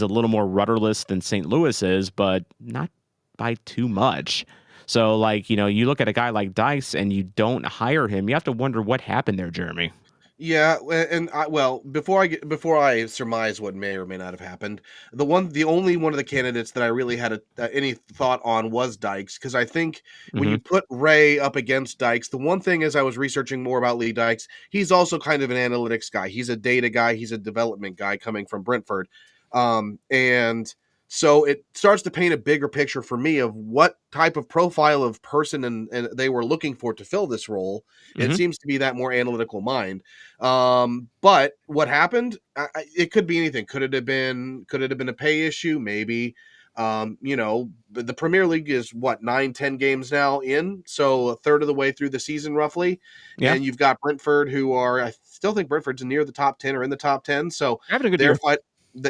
a little more rudderless than St. Louis is, but not by too much. So, you look at a guy like Dykes and you don't hire him, you have to wonder what happened there, Jeremy. Yeah, and before I surmise what may or may not have happened, the only one of the candidates that I really had any thought on was Dykes, because I think when Mm-hmm. you put Wray up against Dykes, the one thing as I was researching more about Lee Dykes, he's also kind of an analytics guy. He's a data guy. He's a development guy coming from Brentford, and so it starts to paint a bigger picture for me of what type of profile of person and they were looking for to fill this role. It Mm-hmm. seems to be that more analytical mind. But what happened? It could be anything. Could it have been a pay issue? Maybe. The Premier League is what, 9-10 games now in, so a third of the way through the season roughly. Yeah, And you've got Brentford, I still think Brentford's near the top 10 or in the top 10. So having a good they're year. fight.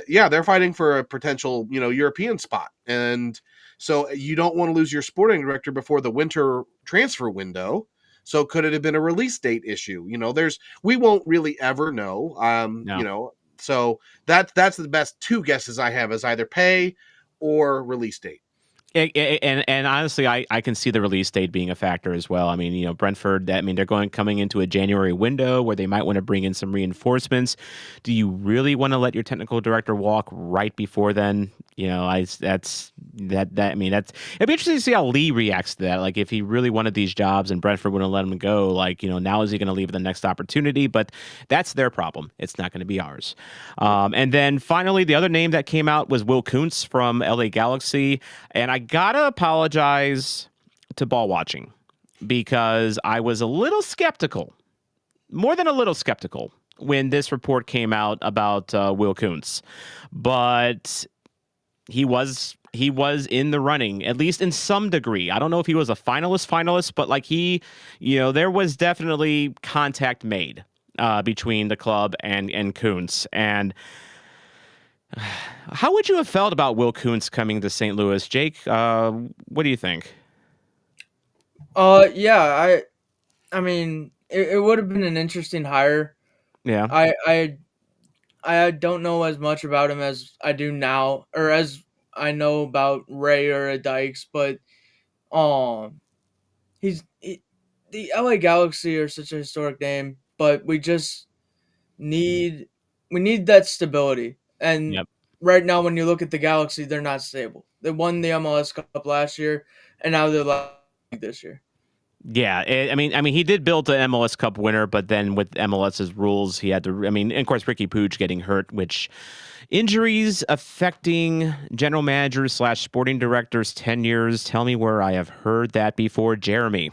They're fighting for a potential, European spot. And so you don't want to lose your sporting director before the winter transfer window. So could it have been a release date issue? We won't really ever know. No. So that's the best two guesses I have, is either pay or release date. And honestly, I can see the release date being a factor as well. I mean, Brentford, they're coming into a January window where they might want to bring in some reinforcements. Do you really want to let your technical director walk right before then? It'd be interesting to see how Lee reacts to that. Like, if he really wanted these jobs and Brentford wouldn't let him go, now is he going to leave the next opportunity? But that's their problem. It's not going to be ours. And then finally, the other name that came out was Will Kuntz from LA Galaxy. And I gotta apologize to Ball Watching, because I was a little skeptical, more than a little skeptical, when this report came out about Will Kuntz. But he was in the running, at least in some degree. I don't know if he was a finalist, but there was definitely contact made between the club and Kuntz. And how would you have felt about Will Kuntz coming to St. Louis, Jake? What do you think? Yeah, I mean, it would have been an interesting hire. Yeah. I don't know as much about him as I do now, or as I know about Wray or Dykes, but the LA Galaxy are such a historic name, but we just need that stability. And Yep. right now, when you look at the Galaxy, they're not stable. They won the MLS Cup last year, and now they're this year. Yeah, I mean, he did build an MLS Cup winner, but then with MLS's rules, he had to. I mean, and of course, Ricky Pooch getting hurt, which injuries affecting general managers slash sporting directors' tenures. Tell me where I have heard that before, Jeremy.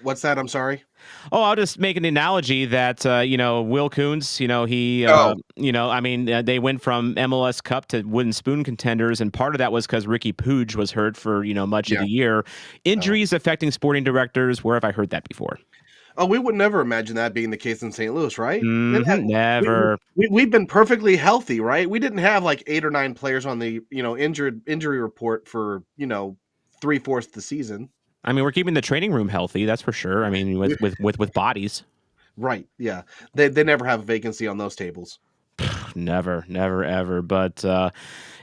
What's that? I'm sorry. Oh, I'll just make an analogy that Will Kuntz, Oh, I mean, they went from MLS Cup to wooden spoon contenders, and part of that was because Ricky Pooge was hurt for much of yeah. the year. Oh. Injuries affecting sporting directors. Where have I heard that before? Oh, we would never imagine that being the case in St. Louis, right? Never. We've been perfectly healthy, right? We didn't have like 8 or 9 players on the injury report for 3/4 the season. I mean, we're keeping the training room healthy. That's for sure. I mean, with bodies. Right, yeah. They never have a vacancy on those tables. Never, never, ever. But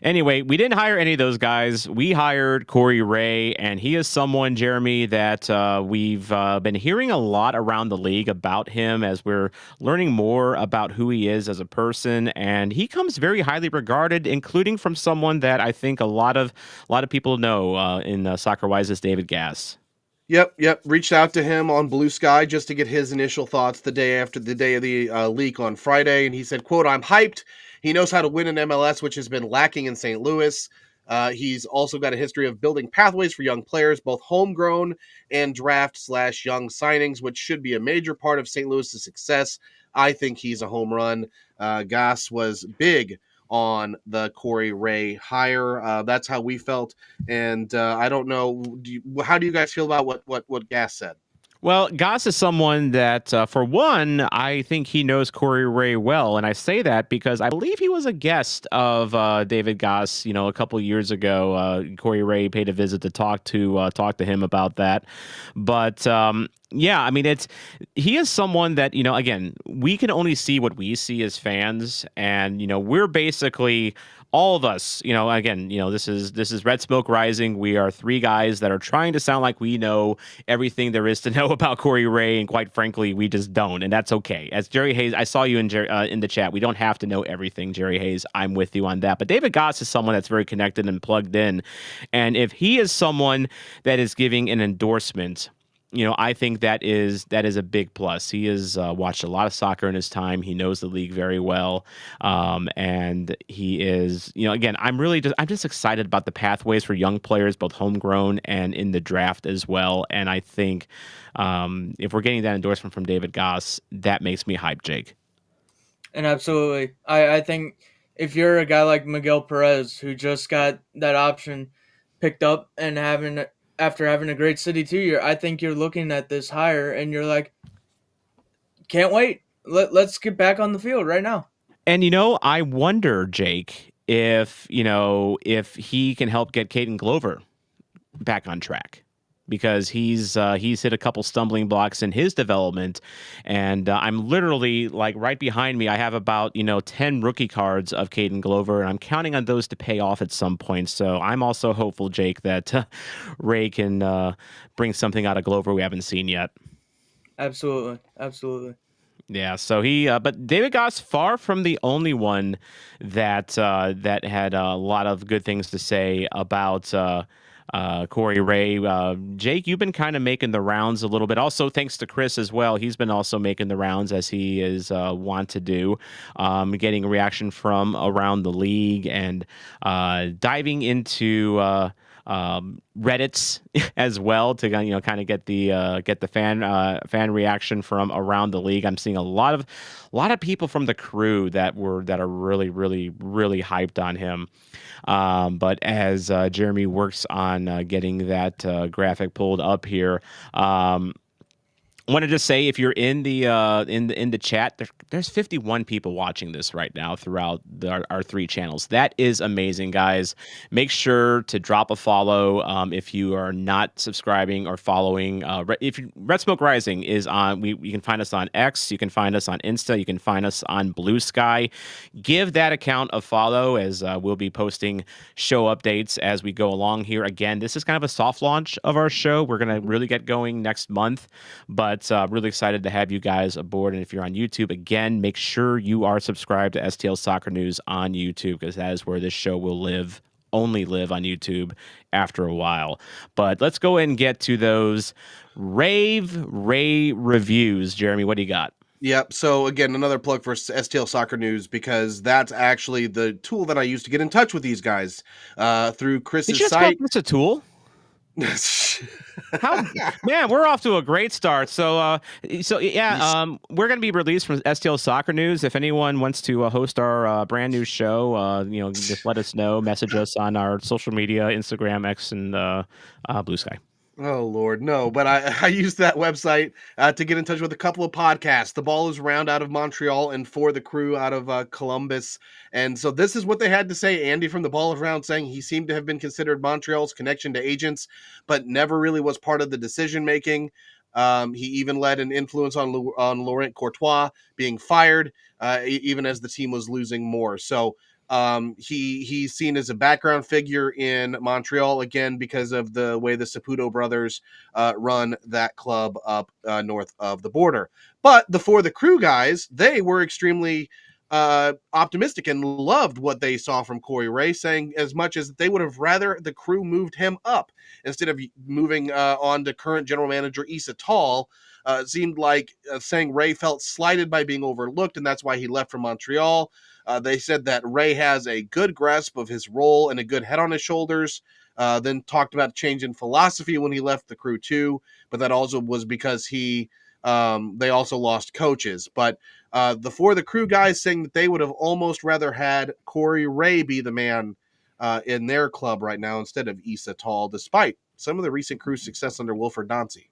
anyway, we didn't hire any of those guys. We hired Corey Wray, and he is someone, Jeremy, that we've been hearing a lot around the league about him as we're learning more about who he is as a person. And he comes very highly regarded, including from someone that I think a lot of people know in Soccer Wise is David Gass. Yep. Reached out to him on Blue Sky just to get his initial thoughts the day after the day of the leak on Friday, and he said, "quote I'm hyped. He knows how to win in MLS, which has been lacking in St. Louis. He's also got a history of building pathways for young players, both homegrown and draft/young signings, which should be a major part of St. Louis's success. I think he's a home run." Goss was big on the Corey Wray hire. That's how we felt. And I don't know, how do you guys feel about what Gass said? Well, Goss is someone that, for one, I think he knows Corey Ray well, and I say that because I believe he was a guest of David Goss, a couple years ago. Corey Ray paid a visit to talk to him about that, but. Yeah, I mean, he is someone that, again, we can only see what we see as fans. And, we're basically all of us, again, this is Red Smoke Rising. We are 3 guys that are trying to sound like we know everything there is to know about Corey Ray. And quite frankly, we just don't. And that's okay. As Jerry Hayes, I saw you in the chat. We don't have to know everything, Jerry Hayes. I'm with you on that. But David Goss is someone that's very connected and plugged in. And if he is someone that is giving an endorsement, I think that is a big plus. He has watched a lot of soccer in his time. He knows the league very well, and he is, again, I'm just excited about the pathways for young players, both homegrown and in the draft as well. And I think if we're getting that endorsement from David Goss, that makes me hype, Jake. And absolutely, I think if you're a guy like Miguel Perez who just got that option picked up and after having a great City 2 year, I think you're looking at this hire and you're like, can't wait. Let's get back on the field right now. And I wonder, Jake, if he can help get Caden Glover back on track, because he's hit a couple stumbling blocks in his development, and I'm literally like right behind me. I have about 10 rookie cards of Caden Glover, and I'm counting on those to pay off at some point. So I'm also hopeful, Jake, that Ray can bring something out of Glover we haven't seen yet. Absolutely. Yeah, so but David Goss, far from the only one that had a lot of good things to say about Corey Ray. Jake, you've been kind of making the rounds a little bit. Also, thanks to Chris as well. He's been also making the rounds as he is want to do, getting a reaction from around the league and diving into Reddits as well to kind of get the fan reaction from around the league. I'm seeing a lot of people from the crew that are really hyped on him. But as Jeremy works on getting that graphic pulled up here, I want to just say, if you're in the chat, there's 51 people watching this right now throughout our 3 channels. That is amazing, guys. Make sure to drop a follow if you are not subscribing or following. If Red Smoke Rising is on, you can find us on X, you can find us on Insta, you can find us on Blue Sky. Give that account a follow, as we'll be posting show updates as we go along here. Again, this is kind of a soft launch of our show. We're gonna really get going next month, but really excited to have you guys aboard. And if you're on YouTube, again, make sure you are subscribed to STL Soccer News on YouTube, because that is where this show will live only live on YouTube after a while. But let's go ahead and get to those Ray reviews. Jeremy, what do you got? Yep. So again, another plug for STL Soccer News, because that's actually the tool that I use to get in touch with these guys through Did Chris's you just call site. this a tool? How, man, we're off to a great start. So we're going to be released from STL Soccer News. If anyone wants to host our brand new show, just let us know. Message us on our social media, Instagram, X, and Blue Sky. Oh Lord, no! But I used that website to get in touch with a couple of podcasts. The Ball is Round out of Montreal and For the Crew out of Columbus. And so this is what they had to say. Andy from The Ball is Round saying he seemed to have been considered Montreal's connection to agents, but never really was part of the decision making. He even led an influence on Laurent Courtois being fired, even as the team was losing more. So he's seen as a background figure in Montreal, again because of the way the Saputo brothers run that club up north of the border. But the For the Crew guys, they were extremely optimistic and loved what they saw from Corey Wray, saying as much as they would have rather the Crew moved him up instead of moving on to current general manager Issa Tall. It seemed like saying Wray felt slighted by being overlooked, and that's why he left from Montreal. They said that Wray has a good grasp of his role and a good head on his shoulders. Then talked about a change in philosophy when he left the Crew too, but that also was because they also lost coaches. But the For the Crew guys saying that they would have almost rather had Corey Wray be the man in their club right now instead of Issa Tall, despite some of the recent Crew success under Wilfred Nancy.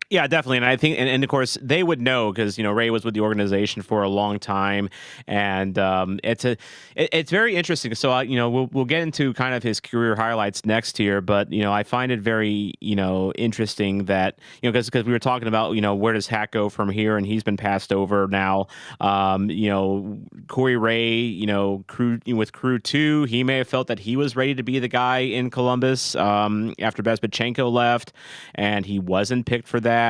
Yeah, definitely, and I think, and of course, they would know because Ray was with the organization for a long time, and it's very interesting. So we'll get into kind of his career highlights next here, but I find it very interesting that because we were talking about where does Hack go from here, and he's been passed over now. Corey Wray, Crew with Crew 2, he may have felt that he was ready to be the guy in Columbus after Bezbatchenko left, and he wasn't picked for that.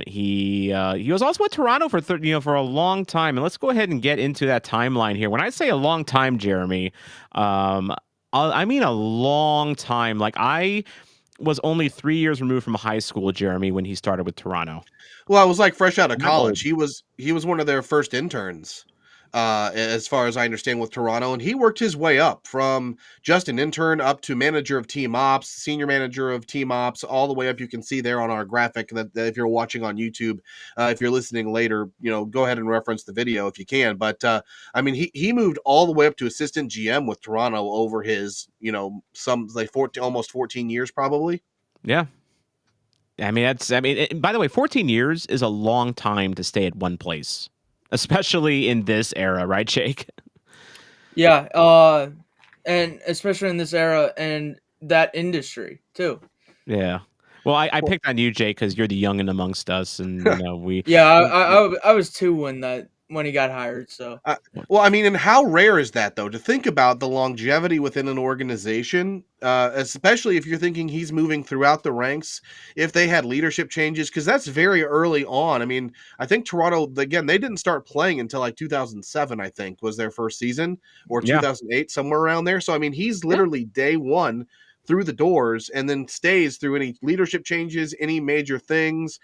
He was also with Toronto for a long time, and let's go ahead and get into that timeline here. When I say a long time, Jeremy, I mean a long time. Like I was only 3 years removed from high school, Jeremy, when he started with Toronto. Well, I was like fresh out of I'm college. old. He was one of their first interns, as far as I understand, with Toronto, and he worked his way up from just an intern up to manager of team ops, senior manager of team ops, all the way up. You can see there on our graphic that if you're watching on YouTube, if you're listening later, go ahead and reference the video if you can. But I mean, he moved all the way up to assistant GM with Toronto over his almost 14 years probably. Yeah. By the way, 14 years is a long time to stay at one place, especially in this era, right, Jake? Yeah, and especially in this era and that industry too. Yeah. Well, I picked on you, Jake, because you're the youngin' amongst us, and we. Yeah, I was 2 when he got hired. So Well, I mean, and how rare is that, though, to think about the longevity within an organization, especially if you're thinking he's moving throughout the ranks, if they had leadership changes, because that's very early on. I mean, I think Toronto, again, they didn't start playing until like 2007, I think, was their first season, or Yeah. 2008, somewhere around there. So, I mean, he's literally day one through the doors and then stays through any leadership changes, any major things.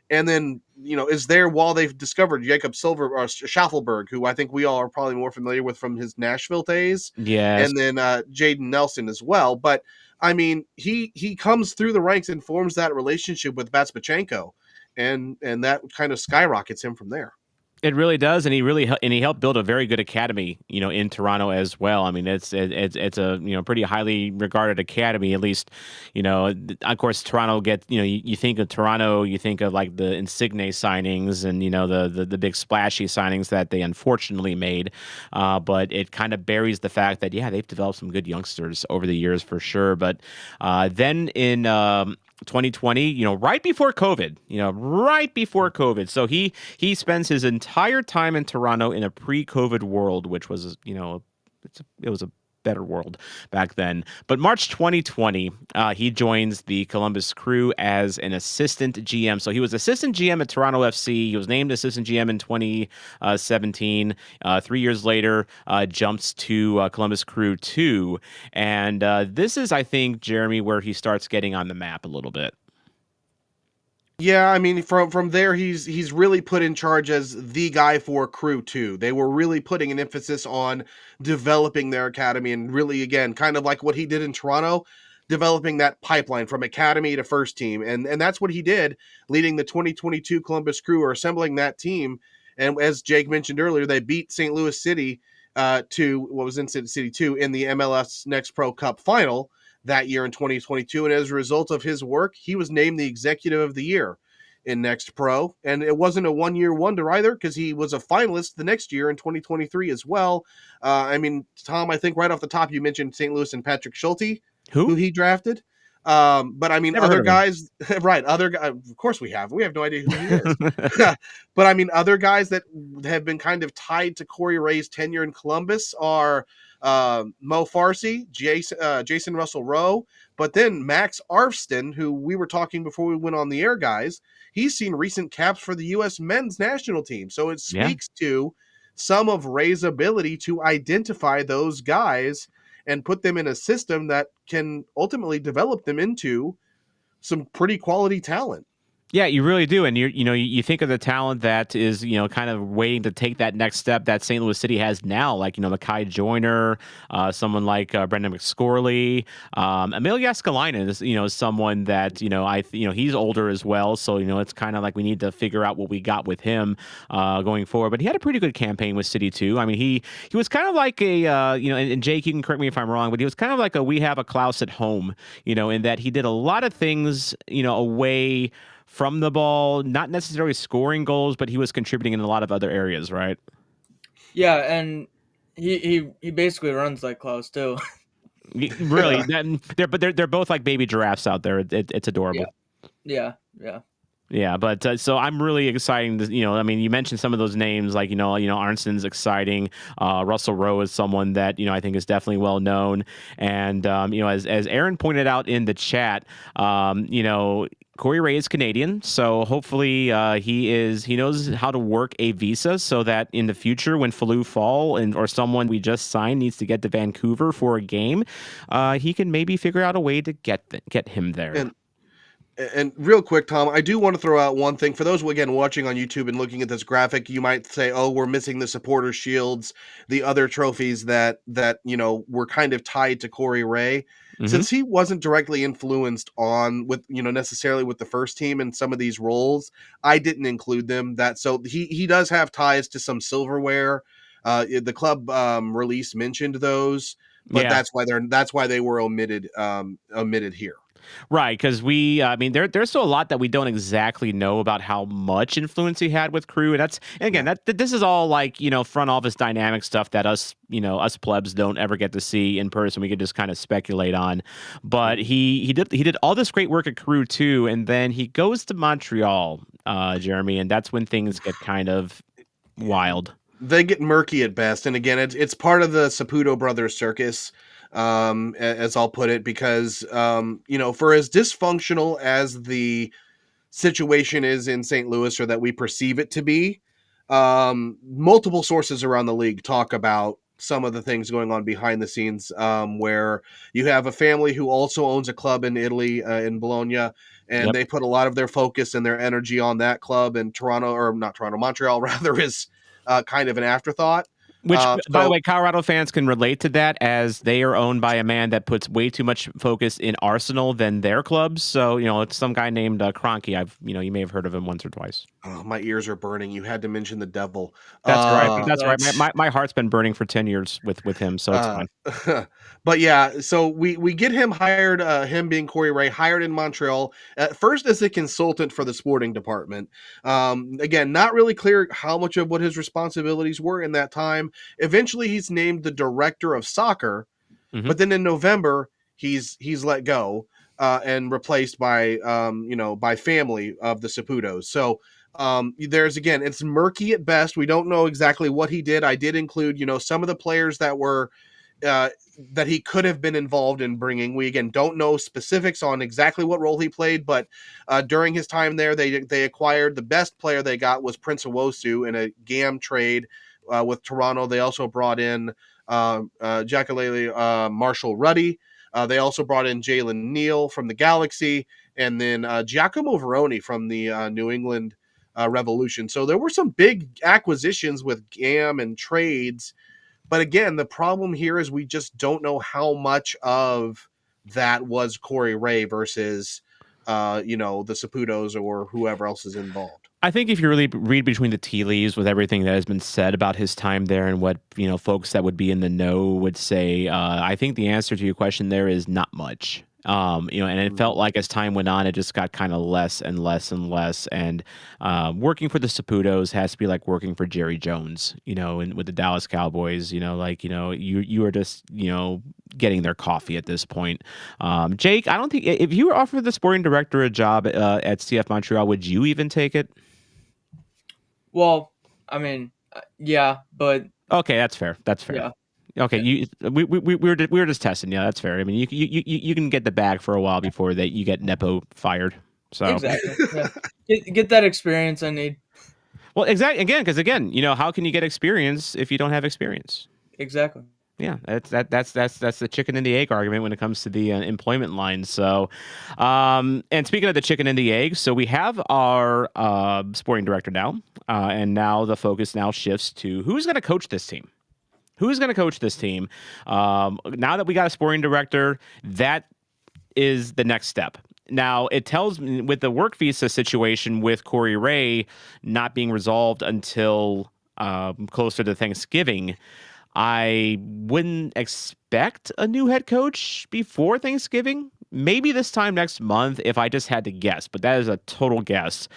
And then, is there while they've discovered Jacob Schaffelberg, who I think we all are probably more familiar with from his Nashville days. Yes. And then Jaden Nelson as well. But, I mean, he comes through the ranks and forms that relationship with Bezbatchenko, and that kind of skyrockets him from there. It really does, and he helped build a very good academy, in Toronto as well. I mean, it's a pretty highly regarded academy, at least, of course, Toronto you think of Toronto, you think of like the Insigne signings and the big splashy signings that they unfortunately made, but it kind of buries the fact that they've developed some good youngsters over the years for sure. But then in 2020, right before COVID. So he spends his entire time in Toronto in a pre-COVID world, which was, it was a better world back then. But March 2020, he joins the Columbus Crew as an assistant GM. So he was assistant GM at Toronto FC. He was named assistant GM in 2017. 3 years later, jumps to Columbus Crew 2. And this is, I think, Jeremy, where he starts getting on the map a little bit. Yeah, I mean, from there, he's really put in charge as the guy for Crew 2. They were really putting an emphasis on developing their academy and really, again, kind of like what he did in Toronto, developing that pipeline from academy to first team. And that's what he did, leading the 2022 Columbus Crew, or assembling that team. And as Jake mentioned earlier, they beat St. Louis City to what was in City 2 in the MLS Next Pro Cup final that year in 2022. And as a result of his work, he was named the Executive of the Year in Next Pro. And it wasn't a one-year wonder either, because he was a finalist the next year in 2023 as well. I mean, Tom, I think right off the top, you mentioned St. Louis and Patrick Schulte, who he drafted. But I mean, Never other guys, right? Other guys, of course we have no idea who he is. But I mean, other guys that have been kind of tied to Corey Ray's tenure in Columbus are Mo Farsi, Jason Russell Rowe, but then Max Arfston, who we were talking before we went on the air, guys. He's seen recent caps for the U.S. men's national team. So it speaks to some of Ray's ability to identify those guys and put them in a system that can ultimately develop them into some pretty quality talent. Yeah, you really do. And you think of the talent that is, kind of waiting to take that next step that St. Louis City has now, like, Makai Joyner, someone like Brendan McScorley, Emil Jääskeläinen is, someone that, he's older as well. So, it's kind of like we need to figure out what we got with him going forward. But he had a pretty good campaign with City too. I mean, he was kind of like a, and Jake, you can correct me if I'm wrong, but he was kind of like we have a Klaus at home, in that he did a lot of things, away from the ball, not necessarily scoring goals, but he was contributing in a lot of other areas, right? Yeah, and he basically runs like Klaus too. Really, they're both like baby giraffes out there. It's adorable. Yeah. Yeah, but so I'm really excited. I mean, you mentioned some of those names, like Arnston's exciting. Russell Rowe is someone that I think is definitely well known, and as Aaron pointed out in the chat, Corey Ray is Canadian, so hopefully he knows how to work a visa so that in the future when Falou Fall or someone we just signed needs to get to Vancouver for a game, he can maybe figure out a way to get him there. And real quick, Tom, I do want to throw out one thing. For those, again, watching on YouTube and looking at this graphic, you might say, oh, we're missing the supporter shields, the other trophies that were kind of tied to Corey Ray. Mm-hmm. Since he wasn't directly influenced necessarily with the first team in some of these roles, I didn't include them. So he does have ties to some silverware. The club release mentioned those, but that's why they were omitted here. Right, because there's still a lot that we don't exactly know about how much influence he had with Crew, and this is all like front office dynamic stuff that us plebs don't ever get to see in person. We could just kind of speculate on, but he did all this great work at Crew too, and then he goes to Montreal, Jeremy, and that's when things get kind of wild. They get murky at best, and again, it's part of the Saputo brothers circus. As I'll put it, because, for as dysfunctional as the situation is in St. Louis, or that we perceive it to be, multiple sources around the league talk about some of the things going on behind the scenes, where you have a family who also owns a club in Italy, in Bologna, and they put a lot of their focus and their energy on that club, and Montreal rather is kind of an afterthought. Which, by the way, Colorado fans can relate to that, as they are owned by a man that puts way too much focus in Arsenal than their clubs. So, it's some guy named Kroenke. You may have heard of him once or twice. Oh, my ears are burning. You had to mention the devil. That's right. That's right. My heart's been burning for 10 years with him, so it's fine. But yeah, so we get him hired, him being Corey Ray, hired in Montreal, at first as a consultant for the sporting department. Again, not really clear how much of what his responsibilities were in that time. Eventually, he's named the director of soccer, but then in November, he's let go and replaced by family of the Saputos. So it's murky at best. We don't know exactly what he did. I did include some of the players that were that he could have been involved in bringing. We again don't know specifics on exactly what role he played, but during his time there, they acquired the best player they got was Prince Owosu in a GAM trade with Toronto. They also brought in Jackalele Marshall Ruddy. They also brought in Jalen Neal from the Galaxy, and then Giacomo Veroni from the New England Revolution. So there were some big acquisitions with GAM and trades. But again, the problem here is we just don't know how much of that was Corey Wray versus, the Saputos or whoever else is involved. I think if you really read between the tea leaves with everything that has been said about his time there and what, folks that would be in the know would say, I think the answer to your question there is not much. And it felt like as time went on, it just got kind of less and less and less. And working for the Saputos has to be like working for Jerry Jones, and with the Dallas Cowboys, you are just, getting their coffee at this point. Jake, I don't think if you were offered the sporting director a job at CF Montreal, would you even take it? Well, I mean, yeah, but okay, that's fair. That's fair. Yeah. Okay, we were just testing. Yeah, that's fair. I mean, you can get the bag for a while before you get Nepo fired. So exactly, yeah. Get that experience I need. Well, exactly. Again, how can you get experience if you don't have experience? Exactly. Yeah, that's the chicken and the egg argument when it comes to the employment line. So, and speaking of the chicken and the egg, so we have our sporting director now, and now the focus now shifts to who's going to coach this team. Who's going to coach this team? Now that we got a sporting director, that is the next step. Now, it tells me with the work visa situation with Corey Wray not being resolved until closer to Thanksgiving, I wouldn't expect a new head coach before Thanksgiving. Maybe this time next month if I just had to guess, but that is a total guess.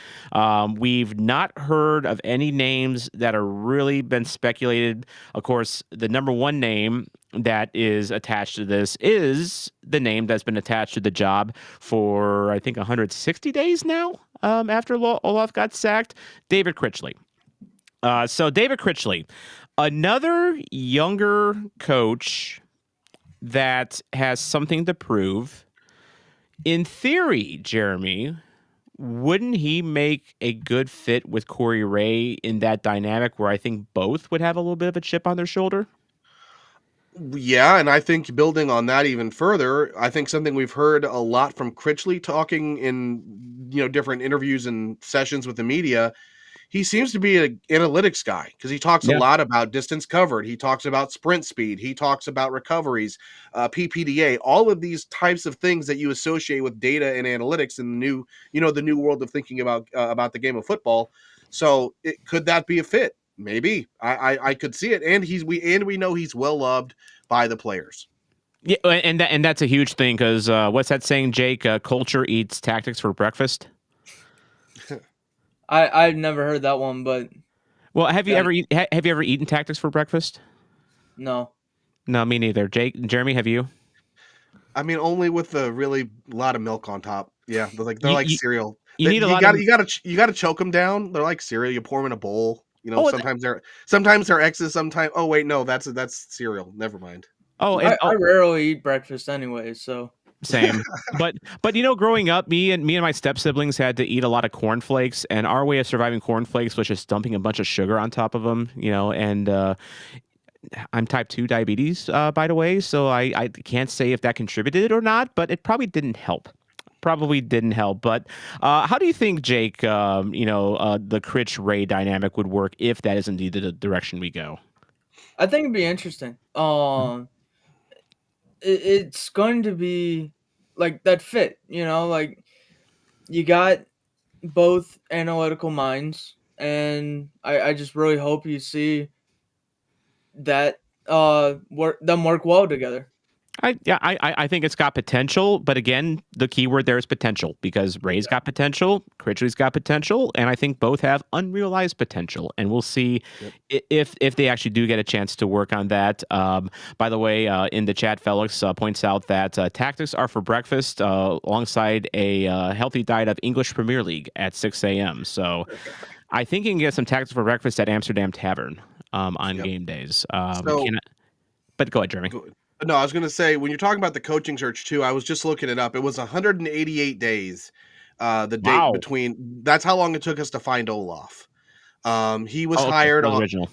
We've not heard of any names that are really been speculated. Of course, the number one name that is attached to this is the name that's been attached to the job for, I think, 160 days now after Olaf got sacked, David Critchley. So David Critchley, another younger coach that has something to prove. In theory, Jeremy, wouldn't he make a good fit with Corey Wray in that dynamic where I think both would have a little bit of a chip on their shoulder? Yeah, and I think building on that even further, I think something we've heard a lot from Critchley talking in different interviews and sessions with the media. He seems to be an analytics guy because he talks a lot about distance covered. He talks about sprint speed. He talks about recoveries, PPDA, all of these types of things that you associate with data and analytics in the new world of thinking about the game of football. So could that be a fit? Maybe I could see it. And we know he's well loved by the players. Yeah, and that's a huge thing because what's that saying, Jake? Culture eats tactics for breakfast. I've never heard that one, but well, have you ever eaten tactics for breakfast? No, me neither. Jeremy, have you? I mean, only with a really lot of milk on top. Yeah, they're like cereal. You gotta choke them down. They're like cereal. You pour them in a bowl. Sometimes they're X's. Sometimes that's cereal. Never mind. I rarely eat breakfast anyway, so. Same. but growing up, me and my step siblings had to eat a lot of cornflakes, and our way of surviving cornflakes was just dumping a bunch of sugar on top of them, and I'm type 2 diabetes, by the way, so I can't say if that contributed or not, but it probably didn't help. But how do you think, Jake, the Critch-Wray dynamic would work if that is indeed the direction we go? I think it'd be interesting. It's going to be like that fit, like you got both analytical minds, and I just really hope you see that them work well together. I think it's got potential, but again, the key word there is potential because Ray's got potential, Critchley's got potential, and I think both have unrealized potential, and we'll see if they actually do get a chance to work on that. By the way, in the chat, Felix points out that tactics are for breakfast alongside a healthy diet of English Premier League at 6 a.m. So I think you can get some tactics for breakfast at Amsterdam Tavern on game days. But go ahead, Jeremy. No, I was going to say, when you're talking about the coaching search too, I was just looking it up. It was 188 days. The date Wow. between, that's how long it took us to find Olaf. He was Oh, okay. hired That was on, original.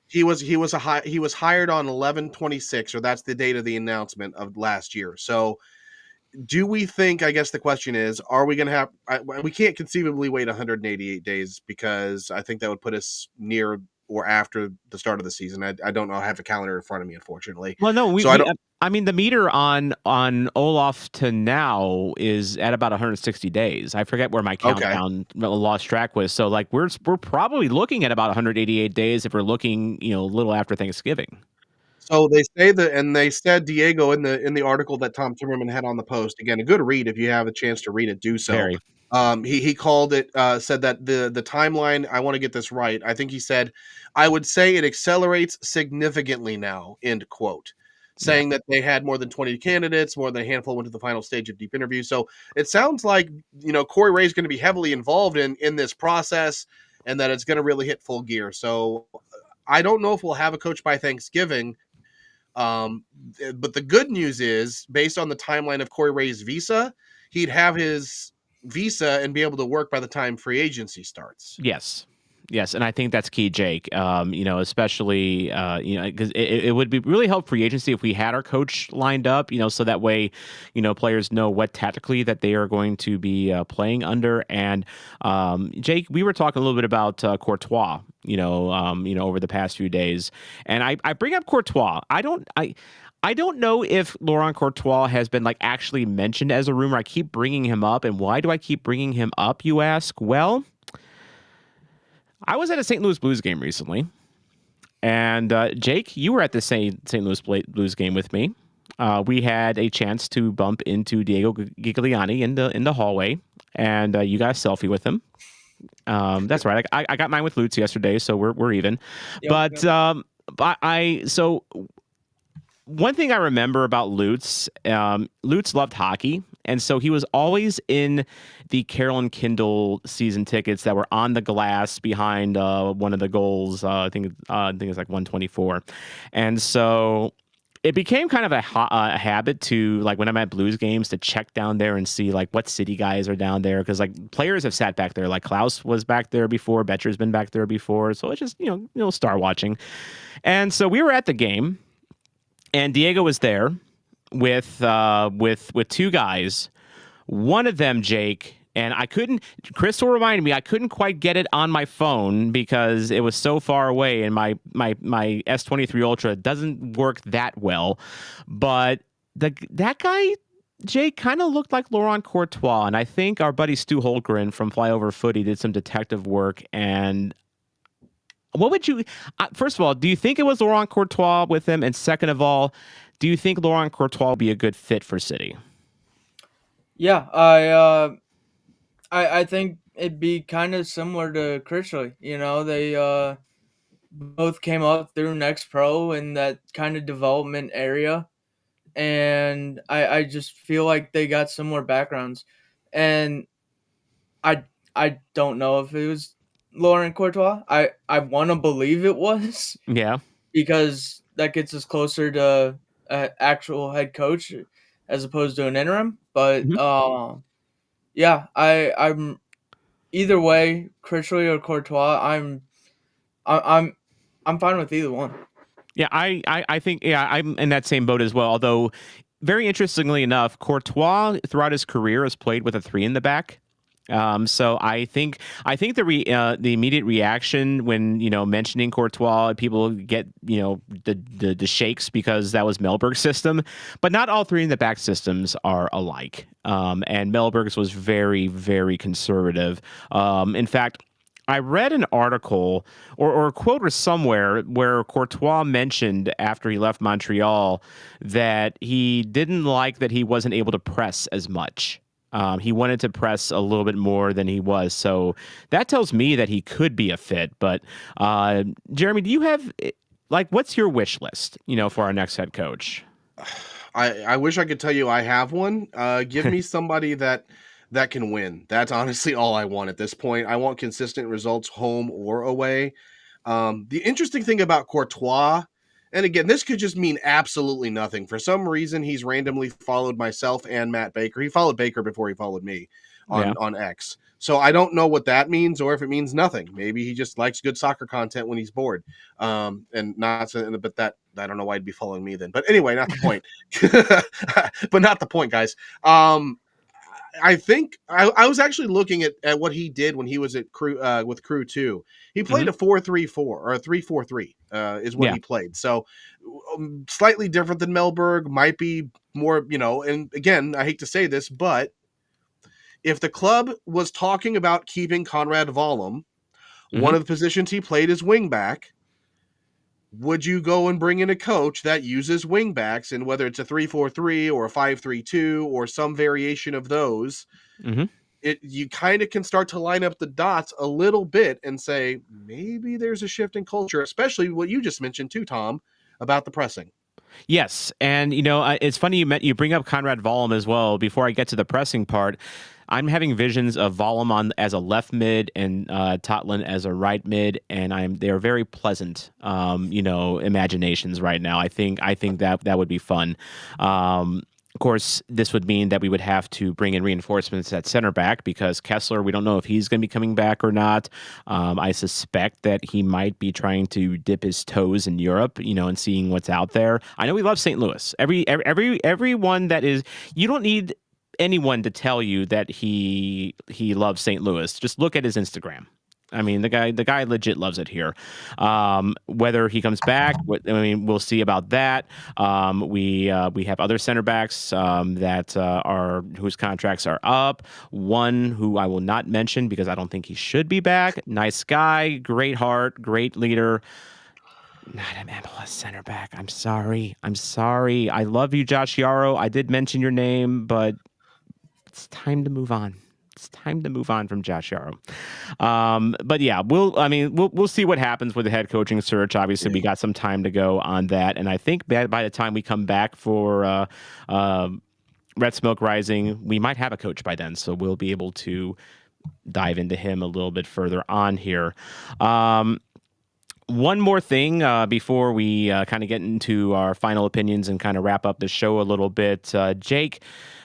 he was hired on 11/26, or that's the date of the announcement of last year. So do we think, I guess the question is, are we going to we can't conceivably wait 188 days, because I think that would put us near or after the start of the season. I don't know. I have a calendar in front of me, unfortunately. Well, no, So I don't, I mean, the meter on Olaf to now is at about 160 days. I forget where my okay. countdown lost track was. So, like, we're probably looking at about 188 days if we're looking, a little after Thanksgiving. So they say that, and they said, Diego, in the article that Tom Timmerman had on the post, again, a good read. If you have a chance to read it, do so. Very. He called it, said that the timeline, I want to get this right. I think he said, I would say it accelerates significantly now, end quote. Saying that they had more than 20 candidates, more than a handful went to the final stage of deep interview. So it sounds like, Corey Ray is going to be heavily involved in this process, and that it's going to really hit full gear. So I don't know if we'll have a coach by Thanksgiving. But the good news is, based on the timeline of Corey Ray's visa, he'd have his visa and be able to work by the time free agency starts. Yes, and I think that's key, Jake. Especially because it would be really help free agency if we had our coach lined up. So that way, players know what tactically that they are going to be playing under. And Jake, we were talking a little bit about Courtois. Over the past few days, and I bring up Courtois. I don't know if Laurent Courtois has been actually mentioned as a rumor. I keep bringing him up, and why do I keep bringing him up, you ask? Well, I was at a St. Louis Blues game recently, and Jake, you were at the St. Louis Blues game with me. We had a chance to bump into Diego Gigliani in the hallway, and you got a selfie with him. That's right. I got mine with Lutz yesterday, so we're even. Yep, But so one thing I remember about Lutz, Lutz loved hockey, and so he was always in the Carolyn Kindle season tickets that were on the glass behind one of the goals. I think it's 124, and so it became kind of a habit to, when I'm at Blues games, to check down there and see what city guys are down there, because players have sat back there. Klaus was back there before, Betcher's been back there before, so it's just star watching. And so we were at the game, and Diego was there with two guys. One of them, Jake. And Crystal reminded me, I couldn't quite get it on my phone because it was so far away, and my S23 Ultra doesn't work that well. But that guy, Jake, kind of looked like Laurent Courtois. And I think our buddy Stu Holgren from Flyover Footy did some detective work. And what would you, first of all, do you think it was Laurent Courtois with him? And second of all, do you think Laurent Courtois will be a good fit for City? Yeah, I think it'd be kind of similar to Critchley. They both came up through Next Pro in that kind of development area, and I just feel like they got similar backgrounds. And I don't know if it was Laurent Courtois. I want to believe it was. Yeah. Because that gets us closer to an actual head coach as opposed to an interim. But yeah, I'm either way, Critchley or Courtois. I'm fine with either one. Yeah, I think I'm in that same boat as well. Although, very interestingly enough, Courtois throughout his career has played with a 3 in the back. So I think the immediate reaction when mentioning Courtois, people get the shakes because that was Melberg's system, but not all 3 in the back systems are alike. And Melberg's was very, very conservative. In fact, I read an article or a quote or somewhere where Courtois mentioned after he left Montreal that he didn't like that he wasn't able to press as much. He wanted to press a little bit more than he was. So that tells me that he could be a fit. But Jeremy, do you have what's your wish list, for our next head coach? I wish I could tell you I have one. Give me somebody that can win. That's honestly all I want at this point. I want consistent results home or away. The interesting thing about Courtois, And again, this could just mean absolutely nothing. For some reason, he's randomly followed myself and Matt Baker. He followed Baker before he followed me on X. So I don't know what that means, or if it means nothing. Maybe he just likes good soccer content when he's bored, and not. But that I don't know why he'd be following me then. But anyway, not the point. But not the point, guys. I think I was actually looking at what he did when he was at Crew with Crew 2. He played a 4-3-4 or a 3-4-3 is what he played. So slightly different than Melberg, might be more, and again, I hate to say this, but if the club was talking about keeping Conrad Vollum, one of the positions he played is wingback, would you go and bring in a coach that uses wingbacks, and whether it's a 3-4-3 or a 5-3-2 or some variation of those, you kind of can start to line up the dots a little bit and say, maybe there's a shift in culture, especially what you just mentioned too, Tom, about the pressing. Yes, and it's funny you bring up Conrad Vollum as well. Before I get to the pressing part, I'm having visions of Vollum as a left mid and Totland as a right mid, and they're very pleasant, imaginations right now. I think that would be fun. Of course, this would mean that we would have to bring in reinforcements at center back because Kessler, we don't know if he's going to be coming back or not. I suspect that he might be trying to dip his toes in Europe, and seeing what's out there. I know he loves St. Louis. Everyone that is, you don't need anyone to tell you that he loves St. Louis. Just look at his Instagram. I mean, the guy legit loves it here. Whether he comes back, we'll see about that. We have other center backs that are whose contracts are up. One who I will not mention because I don't think he should be back. Nice guy, great heart, great leader. Not an MLS center back. I'm sorry. I love you, Josh Yarrow. I did mention your name, but it's time to move on. It's time to move on from Josh Yarrow. But yeah, we'll see what happens with the head coaching search. Obviously, we got some time to go on that, and I think by the time we come back for Red Smoke Rising, we might have a coach by then, so we'll be able to dive into him a little bit further on here. One more thing before we kind of get into our final opinions and kind of wrap up the show a little bit. Jake,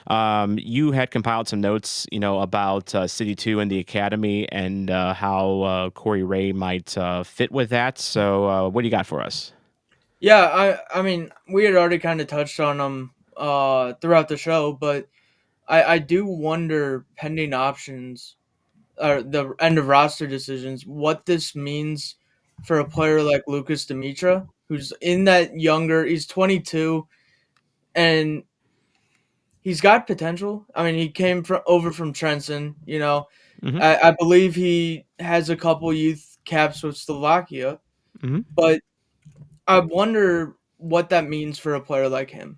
you had compiled some notes, about City 2 and the Academy and how Corey Wray might fit with that. So what do you got for us? Yeah, I mean, we had already kind of touched on them throughout the show, but I do wonder, pending options, or the end of roster decisions, what this means for a player like Lucas Dimitra, who's in that younger, he's 22, and he's got potential. I mean, he came over from Trenton, I believe he has a couple youth caps with Slovakia, but I wonder what that means for a player like him.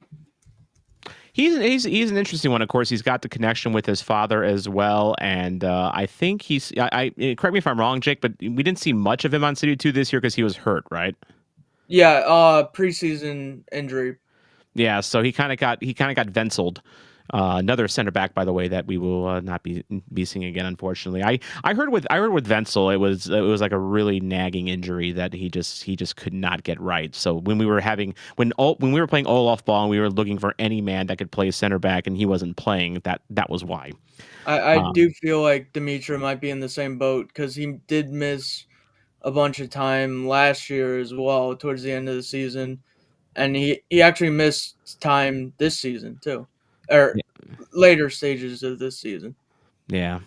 He's an interesting one. Of course, he's got the connection with his father as well, and I think he's. Correct me if I'm wrong, Jake, but we didn't see much of him on City 2 this year because he was hurt, right? Yeah, preseason injury. Yeah, so he kind of got Venseled. Another center back, by the way, that we will not be seeing again, unfortunately. I heard with Wenzel, it was like a really nagging injury that he just could not get right. So when we were playing Olaf ball and we were looking for any man that could play center back and he wasn't playing, that was why. I do feel like Dimitra might be in the same boat because he did miss a bunch of time last year as well towards the end of the season, and he actually missed time this season too. Or later stages of this season. Yeah.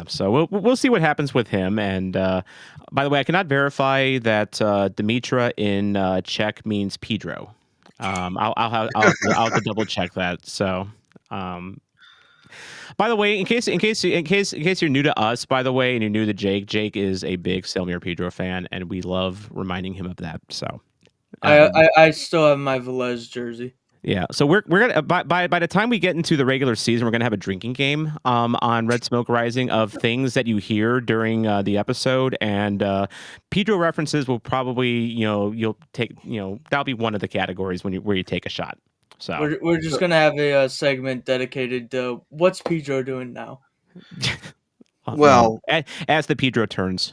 So we'll see what happens with him. And by the way, I cannot verify that Dimitra in Czech means Pedro. I'll have to double check that. So, by the way, in case you're new to us, by the way, and you're new to Jake is a big Selmir Pedro fan, and we love reminding him of that. So, I still have my Velez jersey. Yeah, so we're gonna by the time we get into the regular season, we're gonna have a drinking game on Red Smoke Rising of things that you hear during the episode, and Pedro references will probably you'll take that'll be one of the categories where you take a shot. So we're just gonna have a segment dedicated to what's Pedro doing now. Well, as the Pedro turns.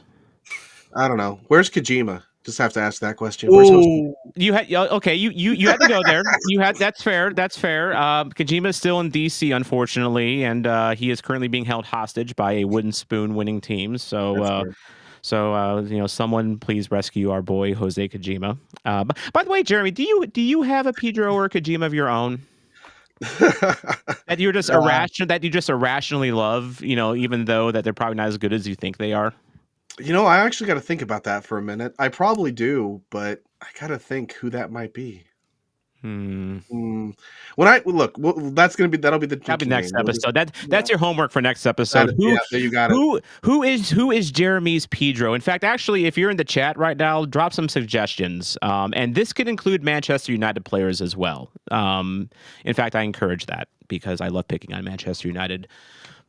I don't know. Where's Kojima? Just have to ask that question. Where's Jose? Ooh, You had okay. You had to go there. You had that's fair. That's fair. Kojima is still in DC, unfortunately, and he is currently being held hostage by a wooden spoon winning team. That's fair. Someone please rescue our boy Jose Kojima. By the way, Jeremy, do you have a Pedro or a Kojima of your own that you're just that you just irrationally love? Even though that they're probably not as good as you think they are. I actually got to think about that for a minute. I probably do, but I got to think who that might be. When I look, that'll be the next name. episode. That's your homework for next episode. You got it. Who is Jeremy's Pedro? In fact, actually, if you're in the chat right now, drop some suggestions. And this could include Manchester United players as well. In fact, I encourage that because I love picking on Manchester United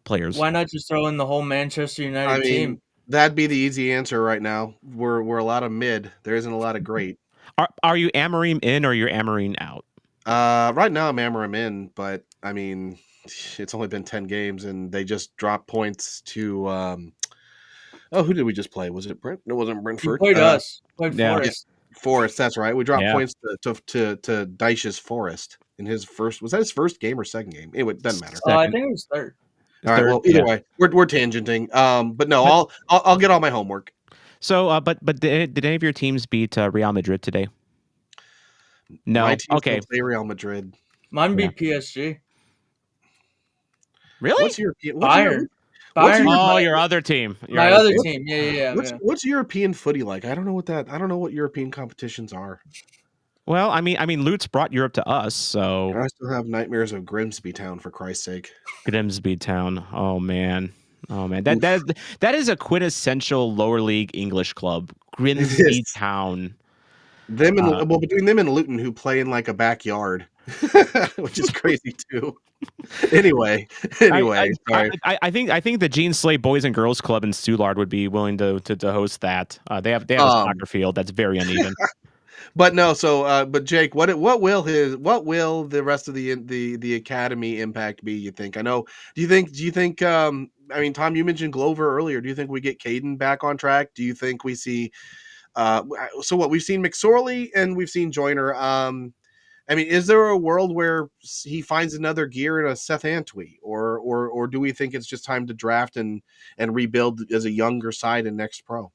players. Why not just throw in the whole Manchester United team? That'd be the easy answer right now. We're a lot of mid. There isn't a lot of great. Are you Amorim in or you're Amorim out? Right now I'm Amorim in, but I mean, it's only been 10 games and they just dropped points to who did we just play? Was it Brent? No, it wasn't Brentford. Played us. Played Forest. Forest, that's right. We dropped points to Dyche's Forest in his first. Was that his first game or second game? Anyway, it doesn't matter. I think it was third. All right. Well, either way, we're tangenting. But no, I'll get all my homework. So, but did any of your teams beat Real Madrid today? No. My team okay. Play Real Madrid. Mine beat PSG. Really? What's your Bayern? Your other team. My other team. Yeah. What's European footy like? I don't know what European competitions are. Well, I mean, Lutz brought Europe to us, so I still have nightmares of Grimsby Town, for Christ's sake. Grimsby Town. Oh man. That is a quintessential lower league English club. Grimsby Town. Between them and Luton, who play in like a backyard, which is crazy too. Anyway, sorry. I think the Gene Slay Boys and Girls Club in Soulard would be willing to host that. They have a soccer field that's very uneven. But no, but Jake, what will the rest of the academy impact be? You think? I know. Do you think? I mean, Tom, you mentioned Glover earlier. Do you think we get Caden back on track? Do you think we see? So what we've seen McSorley and we've seen Joyner. I mean, is there a world where he finds another gear in a Seth Antwi, or do we think it's just time to draft and rebuild as a younger side in Next Pro?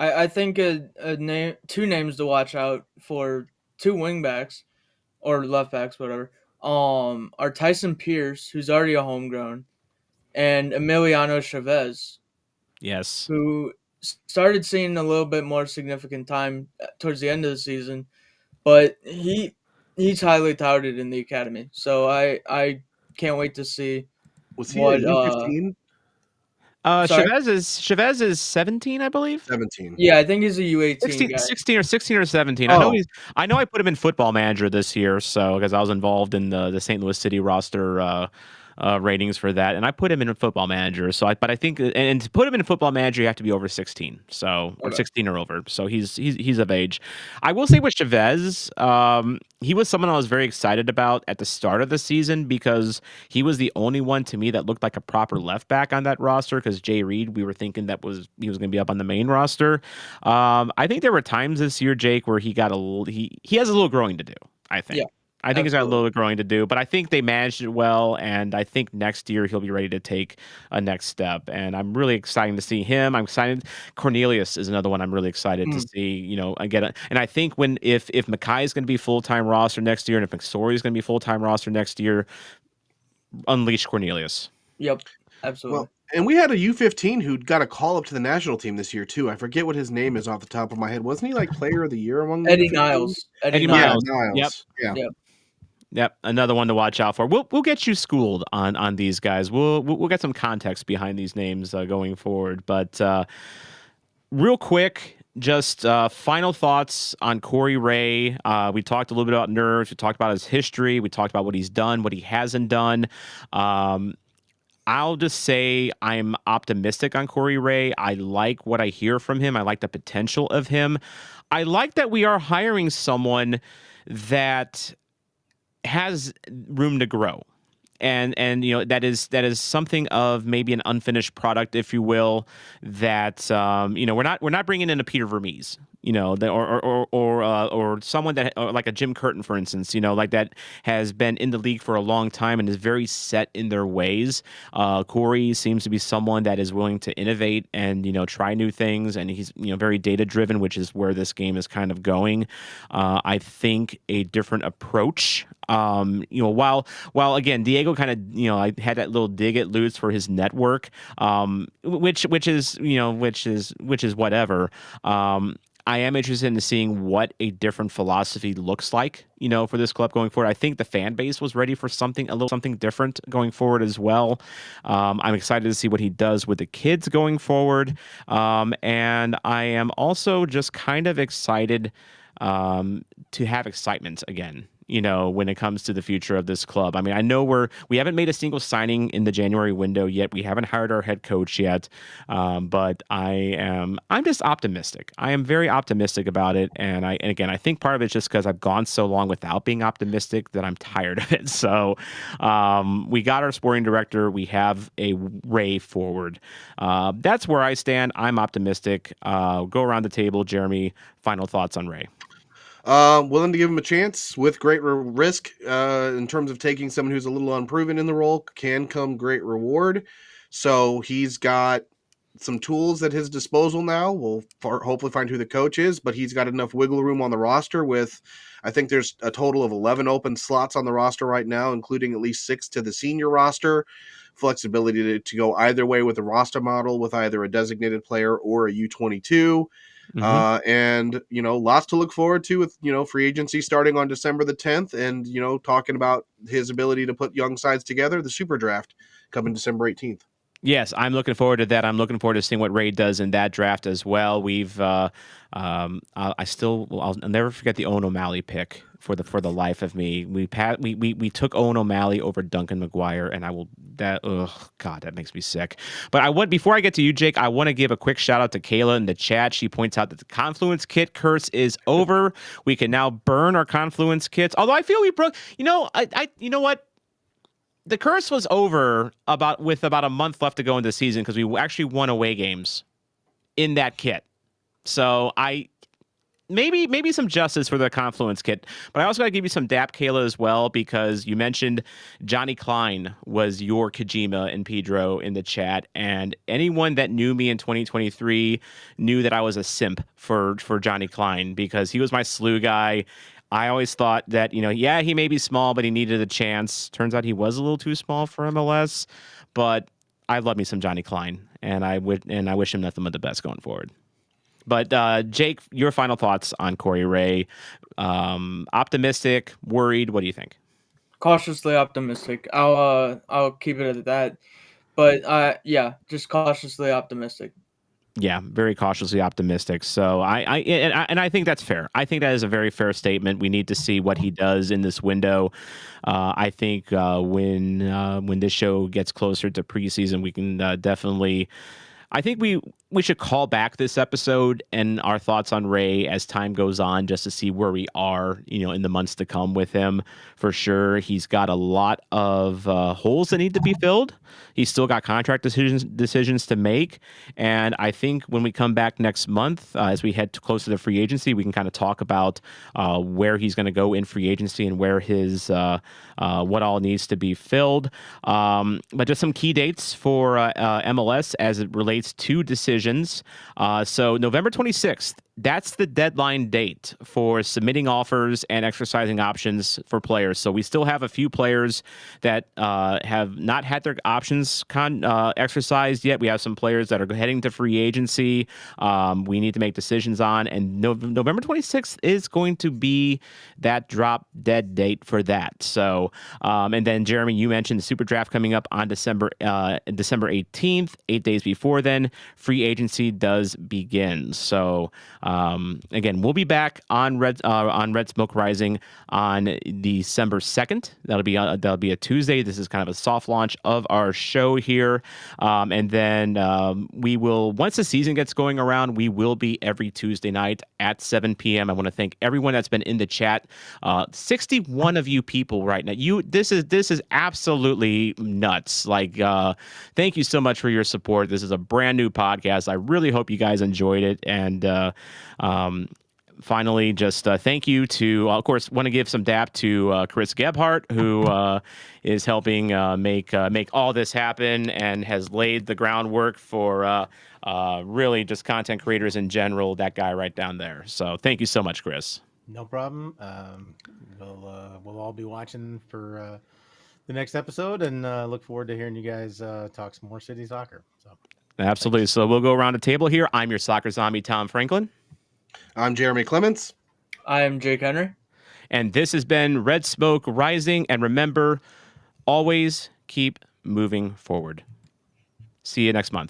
I think two names to watch out for, two wingbacks or left backs, whatever. Are Tyson Pierce, who's already a homegrown, and Emiliano Chavez. Yes. Who started seeing a little bit more significant time towards the end of the season, but he's highly touted in the academy. So I can't wait to see. Was he a U15? Chavez is 17, I believe. 17. Yeah, I think he's a U18 16 or 17. Oh. I know I put him in Football Manager this year, so because I was involved in the St. Louis City roster ratings for that, and I put him in Football Manager. But I think, and to put him in Football Manager, you have to be over 16, or 16 or over. So he's of age. I will say with Chavez, he was someone I was very excited about at the start of the season because he was the only one to me that looked like a proper left back on that roster. Because Jay Reed, we were thinking he was going to be up on the main roster. I think there were times this year, Jake, where he has a little growing to do. I think. Yeah. I think he's got a little growing to do, but I think they managed it well, and I think next year he'll be ready to take a next step. And I'm really excited to see him. I'm excited. Cornelius is another one I'm really excited to see. And I think if Mackay is going to be full-time roster next year, and if McSorley is going to be full-time roster next year, unleash Cornelius. Yep, absolutely. Well, and we had a U15 who got a call up to the national team this year too. I forget what his name is off the top of my head. Wasn't he like Player of the Year among the Eddie Niles? Eddie Niles. Yep. Yep, another one to watch out for. We'll get you schooled on these guys. We'll get some context behind these names going forward. But real quick, just final thoughts on Corey Wray. We talked a little bit about nerves. We talked about his history. We talked about what he's done, what he hasn't done. I'll just say I'm optimistic on Corey Wray. I like what I hear from him. I like the potential of him. I like that we are hiring someone that has room to grow, and that is something of maybe an unfinished product, if you will. That we're not bringing in a Peter Vermees or someone that or like a Jim Curtin, for instance, like that has been in the league for a long time and is very set in their ways. Corey seems to be someone that is willing to innovate and try new things, and he's very data driven, which is where this game is kind of going. I think a different approach. While again, Diego kind of I had that little dig at Lutz for his network, which is whatever. I am interested in seeing what a different philosophy looks like, for this club going forward. I think the fan base was ready for something different going forward as well. I'm excited to see what he does with the kids going forward, and I am also just kind of excited to have excitement again, when it comes to the future of this club. I mean, I know we haven't made a single signing in the January window yet. We haven't hired our head coach yet. But I'm just optimistic. I am very optimistic about it. And again, I think part of it's just because I've gone so long without being optimistic that I'm tired of it. So, we got our sporting director. We have a Wray forward. That's where I stand. I'm optimistic. Go around the table. Jeremy, final thoughts on Wray. Willing to give him a chance with great risk. In terms of taking someone who's a little unproven in the role, can come great reward. So he's got some tools at his disposal now. We'll hopefully find who the coach is, but he's got enough wiggle room on the roster with, I think there's a total of 11 open slots on the roster right now, including at least 6 to the senior roster. Flexibility to go either way with the roster model, with either a designated player or a U22. And lots to look forward to with free agency starting on December the 10th, and talking about his ability to put young sides together. The super draft coming December 18th. Yes, I'm looking forward to that. I'm looking forward to seeing what Wray does in that draft as well. I'll never forget the Owen O'Malley pick for the life of me. We took Owen O'Malley over Duncan McGuire, and that makes me sick. But before I get to you, Jake, I want to give a quick shout out to Kayla in the chat. She points out that the Confluence kit curse is over. We can now burn our Confluence kits. Although I feel we broke. You know what? The curse was over with about a month left to go into the season because we actually won away games in that kit. So maybe some justice for the Confluence kit. But I also got to give you some dap, Kayla, as well, because you mentioned Johnny Klein was your Kojima and Pedro in the chat. And anyone that knew me in 2023 knew that I was a simp for Johnny Klein because he was my slew guy. I always thought that, he may be small, but he needed a chance. Turns out he was a little too small for MLS, but I love me some Johnny Klein, and I wish him nothing but the best going forward. But Jake, your final thoughts on Corey Wray? Optimistic, worried? What do you think? Cautiously optimistic. I'll keep it at that. But just cautiously optimistic. Yeah, very cautiously optimistic. So I think that's fair. I think that is a very fair statement. We need to see what he does in this window. I think when this show gets closer to preseason, we can definitely. I think we should call back this episode and our thoughts on Wray as time goes on, just to see where we are, in the months to come with him. For sure, he's got a lot of holes that need to be filled. He's still got contract decisions to make, and I think when we come back next month, as we head closer to the free agency, we can kind of talk about where he's going to go in free agency and where his what all needs to be filled. But just some key dates for MLS as it relates to decisions. So November 26th, that's the deadline date for submitting offers and exercising options for players. So we still have a few players that have not had their options exercised yet. We have some players that are heading to free agency. We need to make decisions on, and November 26th is going to be that drop dead date for that. So, and then Jeremy, you mentioned the Super Draft coming up on December 18th, 8 days before then. Free agency does begin. So. Again, we'll be back on Red Smoke Rising on December 2nd. That'll be a Tuesday. This is kind of a soft launch of our show here, and then we will, once the season gets going around, we will be every Tuesday night at 7 p.m. I want to thank everyone that's been in the chat. 61 of you people right now. This is absolutely nuts. Thank you so much for your support. This is a brand new podcast. I really hope you guys enjoyed it, and Finally, just thank you to, of course, want to give some dap to Chris Gebhardt, who is helping make all this happen and has laid the groundwork for really just content creators in general. That guy right down there. So thank you so much, Chris. No problem. We'll all be watching for the next episode, and look forward to hearing you guys talk some more city soccer. So absolutely. Thanks. So we'll go around the table here. I'm your soccer zombie, Tom Franklin. I'm Jeremy Clements. I am Jake Henry. And this has been Red Smoke Rising. And remember, always keep moving forward. See you next month.